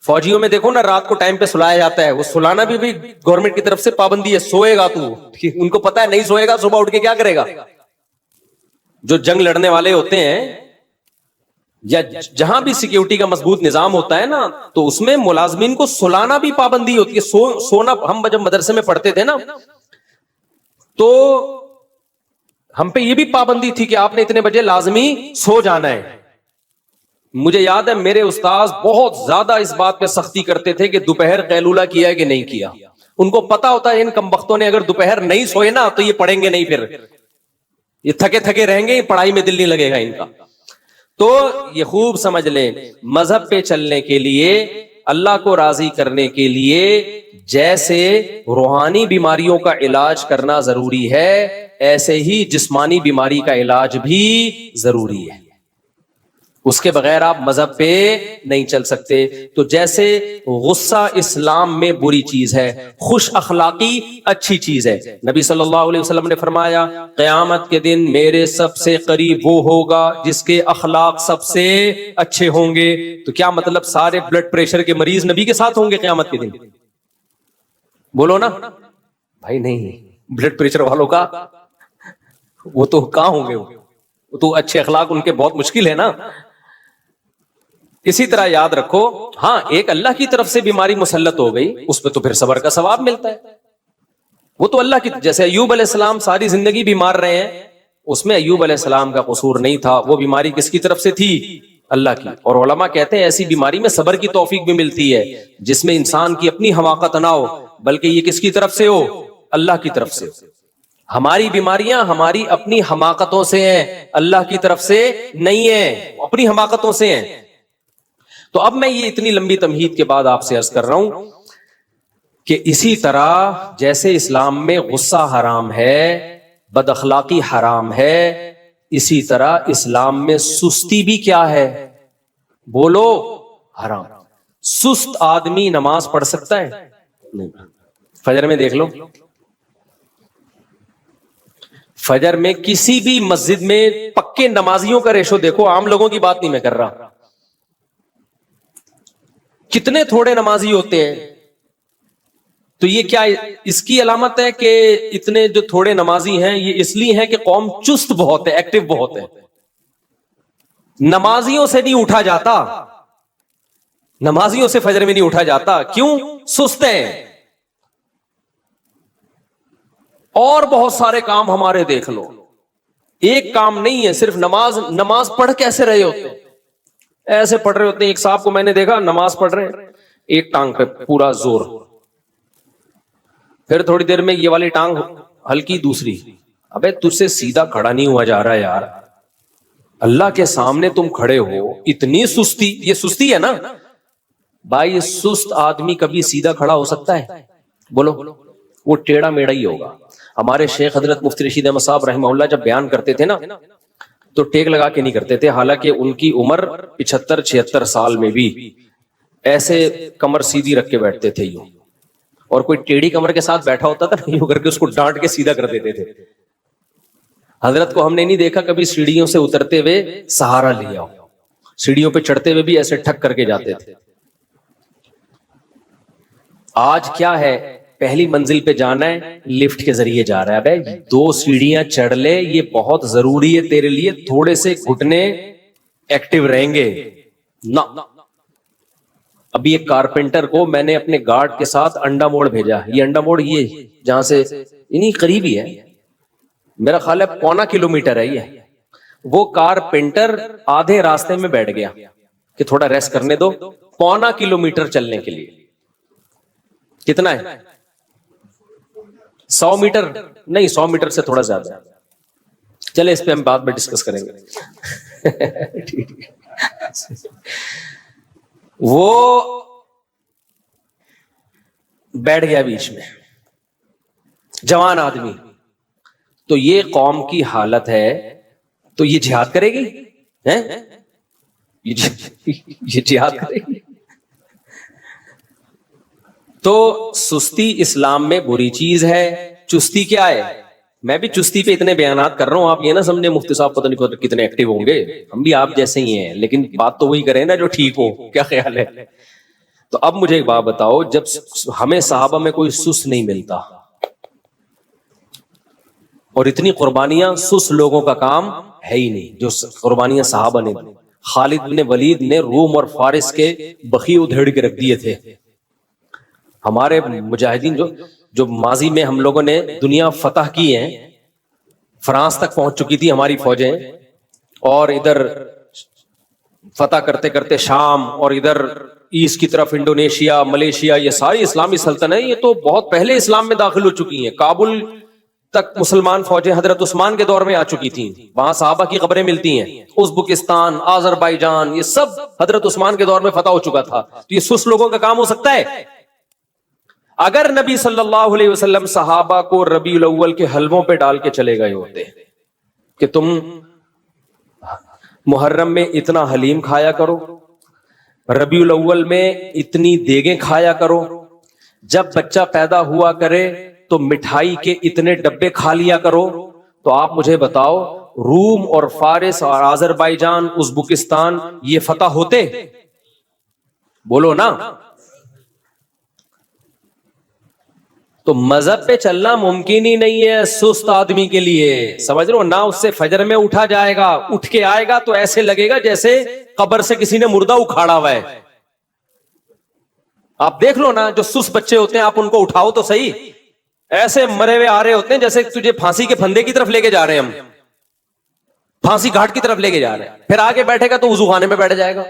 فوجیوں میں دیکھو نا رات کو ٹائم پہ سلایا جاتا ہے, وہ سلانا بھی گورنمنٹ کی طرف سے پابندی ہے, سوئے گا تو, ان کو پتا ہے نہیں سوئے گا صبح اٹھ کے کیا کرے گا. جو جنگ لڑنے والے ہوتے ہیں یا جہاں بھی سیکیورٹی کا مضبوط نظام ہوتا ہے نا, تو اس میں ملازمین کو سلانا بھی پابندی ہوتی ہے. سونا ہم جب مدرسے میں پڑھتے تھے نا تو ہم پہ یہ بھی پابندی تھی کہ آپ نے اتنے بجے لازمی سو جانا ہے. مجھے یاد ہے میرے استاذ بہت زیادہ اس بات پہ سختی کرتے تھے کہ دوپہر قیلولہ کیا ہے کہ نہیں کیا. ان کو پتا ہوتا ہے ان کمبختوں نے اگر دوپہر نہیں سوئے نا تو یہ پڑھیں گے نہیں, پھر یہ تھکے رہیں گے, پڑھائی میں دل نہیں لگے گا ان کا. تو یہ خوب سمجھ لیں, مذہب پہ چلنے کے لیے, اللہ کو راضی کرنے کے لیے جیسے روحانی بیماریوں کا علاج کرنا ضروری ہے, ایسے ہی جسمانی بیماری کا علاج بھی ضروری ہے. اس کے بغیر آپ مذہب پہ نہیں چل سکتے. تو جیسے غصہ اسلام میں بری چیز ہے, خوش اخلاقی اچھی چیز ہے. نبی صلی اللہ علیہ وسلم نے فرمایا قیامت کے دن میرے سب سے قریب وہ ہوگا جس کے اخلاق سب سے اچھے ہوں گے. تو کیا مطلب سارے بلڈ پریشر کے مریض نبی کے ساتھ ہوں گے قیامت کے دن؟ بولو نا بھائی. نہیں, بلڈ پریشر والوں کا وہ تو کہاں ہوں گے, وہ تو اچھے اخلاق ان کے بہت مشکل ہے نا. اسی طرح یاد رکھو، ہاں ایک اللہ کی طرف سے بیماری مسلط ہو گئی، اس پہ تو پھر صبر کا ثواب ملتا ہے، وہ تو اللہ کی، جیسے ایوب علیہ السلام ساری زندگی بیمار رہے ہیں، اس میں ایوب علیہ السلام کا قصور نہیں تھا، وہ بیماری کس کی طرف سے تھی؟ اللہ کی. اور علماء کہتے ہیں ایسی بیماری میں صبر کی توفیق بھی ملتی ہے، جس میں انسان کی اپنی حماقت نہ ہو، بلکہ یہ کس کی طرف سے ہو؟ اللہ کی طرف سے ہو. ہماری بیماریاں ہماری اپنی حماقتوں سے ہیں، اللہ کی طرف سے نہیں ہیں، اپنی حماقتوں سے ہیں. تو اب میں یہ اتنی لمبی تمہید کے بعد آپ سے عرض کر رہا ہوں کہ اسی طرح جیسے اسلام میں غصہ حرام ہے، بد اخلاقی حرام ہے، اسی طرح اسلام میں سستی بھی کیا ہے؟ بولو، حرام. سست آدمی نماز پڑھ سکتا ہے؟ نہیں. فجر میں دیکھ لو، فجر میں کسی بھی مسجد میں پکے نمازیوں کا ریشو دیکھو، عام لوگوں کی بات نہیں میں کر رہا، کتنے تھوڑے نمازی ہوتے ہیں. تو یہ کیا اس کی علامت ہے کہ اتنے جو تھوڑے نمازی ہیں یہ اس لیے ہیں کہ قوم چست بہت ہے، ایکٹیو بہت ہے. نمازیوں سے نہیں اٹھا جاتا، نمازیوں سے فجر میں نہیں اٹھا جاتا. کیوں؟ سست ہیں. اور بہت سارے کام ہمارے دیکھ لو، ایک کام نہیں ہے، صرف نماز پڑھ کیسے رہے ہوتے ہیں؟ ایسے پڑھ رہے ہوتے ہیں. ایک صاحب کو میں نے دیکھا نماز پڑھ رہے ہیں، ایک ٹانگ پہ پورا زور، پھر تھوڑی دیر میں یہ والی ٹانگ ہلکی، دوسری. ابے تجھ سے سیدھا کھڑا نہیں ہوا جا رہا یار، اللہ کے سامنے تم کھڑے ہو، اتنی سستی. یہ سستی ہے نا بھائی. سست آدمی کبھی سیدھا کھڑا ہو سکتا ہے؟ بولو، وہ ٹیڑھا میڑا ہی ہوگا. ہمارے شیخ حضرت مفتی رشید احمد صاحب رحمہ اللہ جب بیان کرتے تھے نا تو ٹیک لگا کے نہیں کرتے تھے، حالانکہ ان کی عمر 75-76 سال میں بھی ایسے کمر سیدھی رکھ کے بیٹھتے تھے یوں، اور کوئی ٹیڑھی کمر کے ساتھ بیٹھا ہوتا تھا یوں کر کے اس کو ڈانٹ کے سیدھا کر دیتے تھے. حضرت کو ہم نے نہیں دیکھا کبھی سیڑھیوں سے اترتے ہوئے سہارا لیا ہو، سیڑھیوں پہ چڑھتے ہوئے بھی ایسے ٹھک کر کے جاتے تھے. آج کیا ہے، پہلی منزل پہ جانا ہے لفٹ کے ذریعے جا رہا ہے. بھائی 2 سیڑھیاں چڑھ لے، یہ بہت ضروری ہے تیرے لیے، تھوڑے سے گھٹنے ایکٹیو رہیں گے نا. ابھی ایک کارپینٹر کو میں نے اپنے گارڈ کے ساتھ انڈا موڑ بھیجا. یہ انڈا موڑ یہ جہاں سے انہیں قریب ہی ہے، میرا خیال ہے 1.25 کلومیٹر ہے یہ. وہ کارپینٹر آدھے راستے میں بیٹھ گیا کہ تھوڑا ریسٹ کرنے دو. 1.25 کلومیٹر چلنے کے لیے کتنا ہے؟ 100 میٹر نہیں، 100 میٹر سے تھوڑا زیادہ. چلے اس پہ ہم بعد میں ڈسکس کریں گے. وہ بیٹھ گیا بیچ میں، جوان آدمی. تو یہ قوم کی حالت ہے، تو یہ جہاد کرے گی؟ یہ جہاد کرے گی؟ تو سستی اسلام میں بری چیز ہے. چستی کیا ہے؟ میں بھی چستی پہ اتنے بیانات کر رہا ہوں، آپ یہ نہ سمجھے مفتی صاحب پتہ نہیں کتنے ایکٹیو ہوں گے، ہم بھی آپ جیسے ہی ہیں، لیکن بات تو وہی کریں نا جو ٹھیک ہو. کیا خیال ہے؟ تو اب مجھے ایک بات بتاؤ، جب ہمیں صحابہ میں کوئی سست نہیں ملتا اور اتنی قربانیاں سست لوگوں کا کام ہے ہی نہیں جو قربانیاں صحابہ نے. خالد بن ولید نے روم اور فارس کے بخی ادھیڑ کے رکھ دیے تھے. ہمارے مجاہدین جو ماضی میں ہم لوگوں نے دنیا فتح کی ہیں، فرانس تک پہنچ چکی تھی ہماری فوجیں، اور ادھر فتح کرتے کرتے شام، اور ادھر ایسٹ کی طرف انڈونیشیا، ملیشیا، یہ ساری اسلامی سلطنتیں یہ تو بہت پہلے اسلام میں داخل ہو چکی ہیں. کابل تک مسلمان فوجیں حضرت عثمان کے دور میں آ چکی تھیں، وہاں صحابہ کی قبریں ملتی ہیں. ازبکستان، آذربائیجان، یہ سب حضرت عثمان کے دور میں فتح ہو چکا تھا. تو یہ سست لوگوں کا کام ہو سکتا ہے؟ اگر نبی صلی اللہ علیہ وسلم صحابہ کو ربیع الاول کے حلووں پہ ڈال کے چلے گئے ہوتے کہ تم محرم میں اتنا حلیم کھایا کرو، ربیع الاول میں اتنی دیگیں کھایا کرو، جب بچہ پیدا ہوا کرے تو مٹھائی کے اتنے ڈبے کھا لیا کرو، تو آپ مجھے بتاؤ روم اور فارس اور آذربائیجان، ازبکستان یہ فتح ہوتے؟ بولو نا. تو مذہب پہ چلنا ممکن ہی نہیں ہے سست آدمی کے لیے, سمجھ رہے ہو نا. اس سے فجر میں اٹھا جائے گا, اٹھ کے آئے گا تو ایسے لگے گا جیسے قبر سے کسی نے مردہ اکھاڑا ہوا ہے. آپ دیکھ لو نا, جو سست بچے ہوتے ہیں آپ ان کو اٹھاؤ تو صحیح, ایسے مرے ہوئے آ رہے ہوتے ہیں جیسے تجھے پھانسی کے پھندے کی طرف لے کے جا رہے ہیں, ہم پھانسی گھاٹ کی طرف لے کے جا رہے ہیں. پھر آگے بیٹھے گا تو وضو خانے میں بیٹھ جائے گا,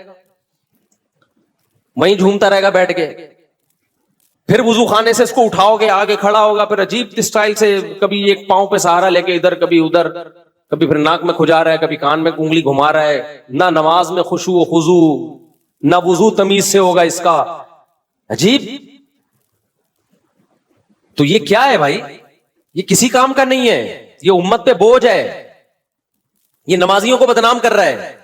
وہیں جھومتا رہے گا بیٹھ کے. پھر وضو خانے سے اس کو اٹھاؤ گے, آگے کھڑا ہوگا, پھر عجیب اسٹائل سے کبھی ایک پاؤں پہ سہارا لے کے ادھر کبھی ادھر, کبھی پھر ناک میں کھجا رہا ہے, کبھی کان میں انگلی گھما رہا ہے. نہ نماز میں خشوع و خضوع, نہ وضو تمیز سے ہوگا اس کا, عجیب. تو یہ کیا ہے بھائی, یہ کسی کام کا نہیں ہے, یہ امت پہ بوجھ ہے, یہ نمازیوں کو بدنام کر رہا ہے.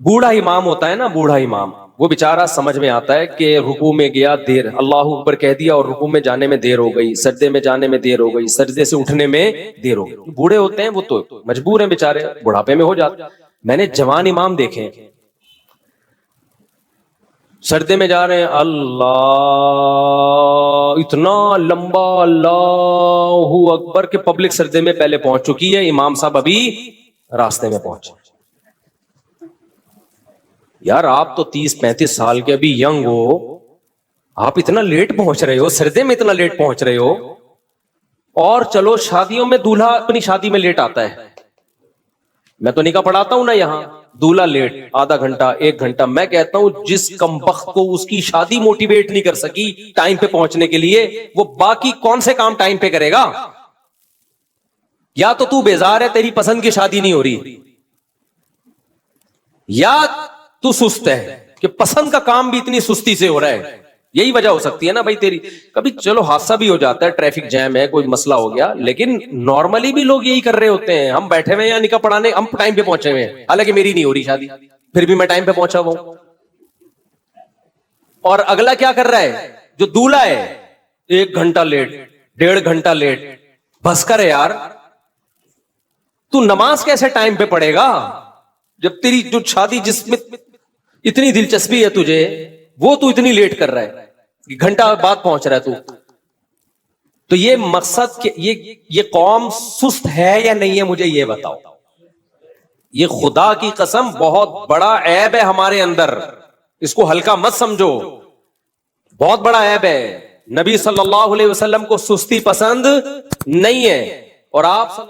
بوڑھا امام ہوتا ہے نا, بوڑھا امام, وہ بیچارہ سمجھ میں آتا ہے کہ رکوع میں گیا دیر, اللہ اکبر کہہ دیا اور رکوع میں جانے میں دیر ہو گئی, سجدے میں جانے میں دیر ہو گئی, سجدے سے اٹھنے میں دیر ہو گئی. بوڑھے ہوتے ہیں وہ تو مجبور ہیں بیچارے, بڑھاپے میں ہو جاتے. میں نے جوان امام دیکھے سجدے میں جا رہے ہیں, اللہ اتنا لمبا اللہ اکبر کہ پبلک سجدے میں پہلے پہنچ چکی ہے, امام صاحب ابھی راستے میں پہنچے. یار آپ تو 30-35 سال کے ابھی ینگ ہو, آپ اتنا لیٹ پہنچ رہے ہو, سردے میں اتنا لیٹ پہنچ رہے ہو. اور چلو شادیوں میں دولہا اپنی شادی میں لیٹ آتا ہے, میں تو نکاح پڑھاتا ہوں نا یہاں, دولہا لیٹ آدھا گھنٹہ 1 گھنٹہ. میں کہتا ہوں جس کمبخت کو اس کی شادی موٹیویٹ نہیں کر سکی ٹائم پہ پہنچنے کے لیے, وہ باقی کون سے کام ٹائم پہ کرے گا؟ یا تو بیزار ہے, تیری پسند کی شادی نہیں ہو رہی, یا تو سست ہے کہ پسند کا کام بھی اتنی سستی سے ہو رہا ہے. یہی وجہ ہو سکتی ہے نا بھائی تیری. کبھی چلو حادثہ بھی ہو جاتا ہے, ٹریفک جیم ہے, کوئی مسئلہ ہو گیا, لیکن نارملی بھی لوگ یہی کر رہے ہوتے ہیں. ہم بیٹھے ہوئے ہیں نکاح پڑھانے, ہم ٹائم پہ پہنچے ہوئے ہیں, حالانکہ میری نہیں ہو رہی شادی, پھر بھی میں ٹائم پہ پہنچا ہوا ہوں. اور اگلا کیا کر رہا ہے, جو دولہا ہے 1 گھنٹہ لیٹ, 1.5 گھنٹہ لیٹ. بس کر یار, تو نماز کیسے ٹائم پہ پڑھے گا جب تیری جو شادی جس میں اتنی دلچسپی ہے تجھے, وہ تو اتنی لیٹ کر رہا ہے, گھنٹہ بعد پہنچ رہا ہے تو. تو یہ مقصد کہ یہ قوم سست ہے یا نہیں ہے, مجھے یہ بتاؤ. یہ خدا کی قسم بہت بڑا عیب ہے ہمارے اندر, اس کو ہلکا مت سمجھو, بہت بڑا عیب ہے. نبی صلی اللہ علیہ وسلم کو سستی پسند نہیں ہے, اور آپ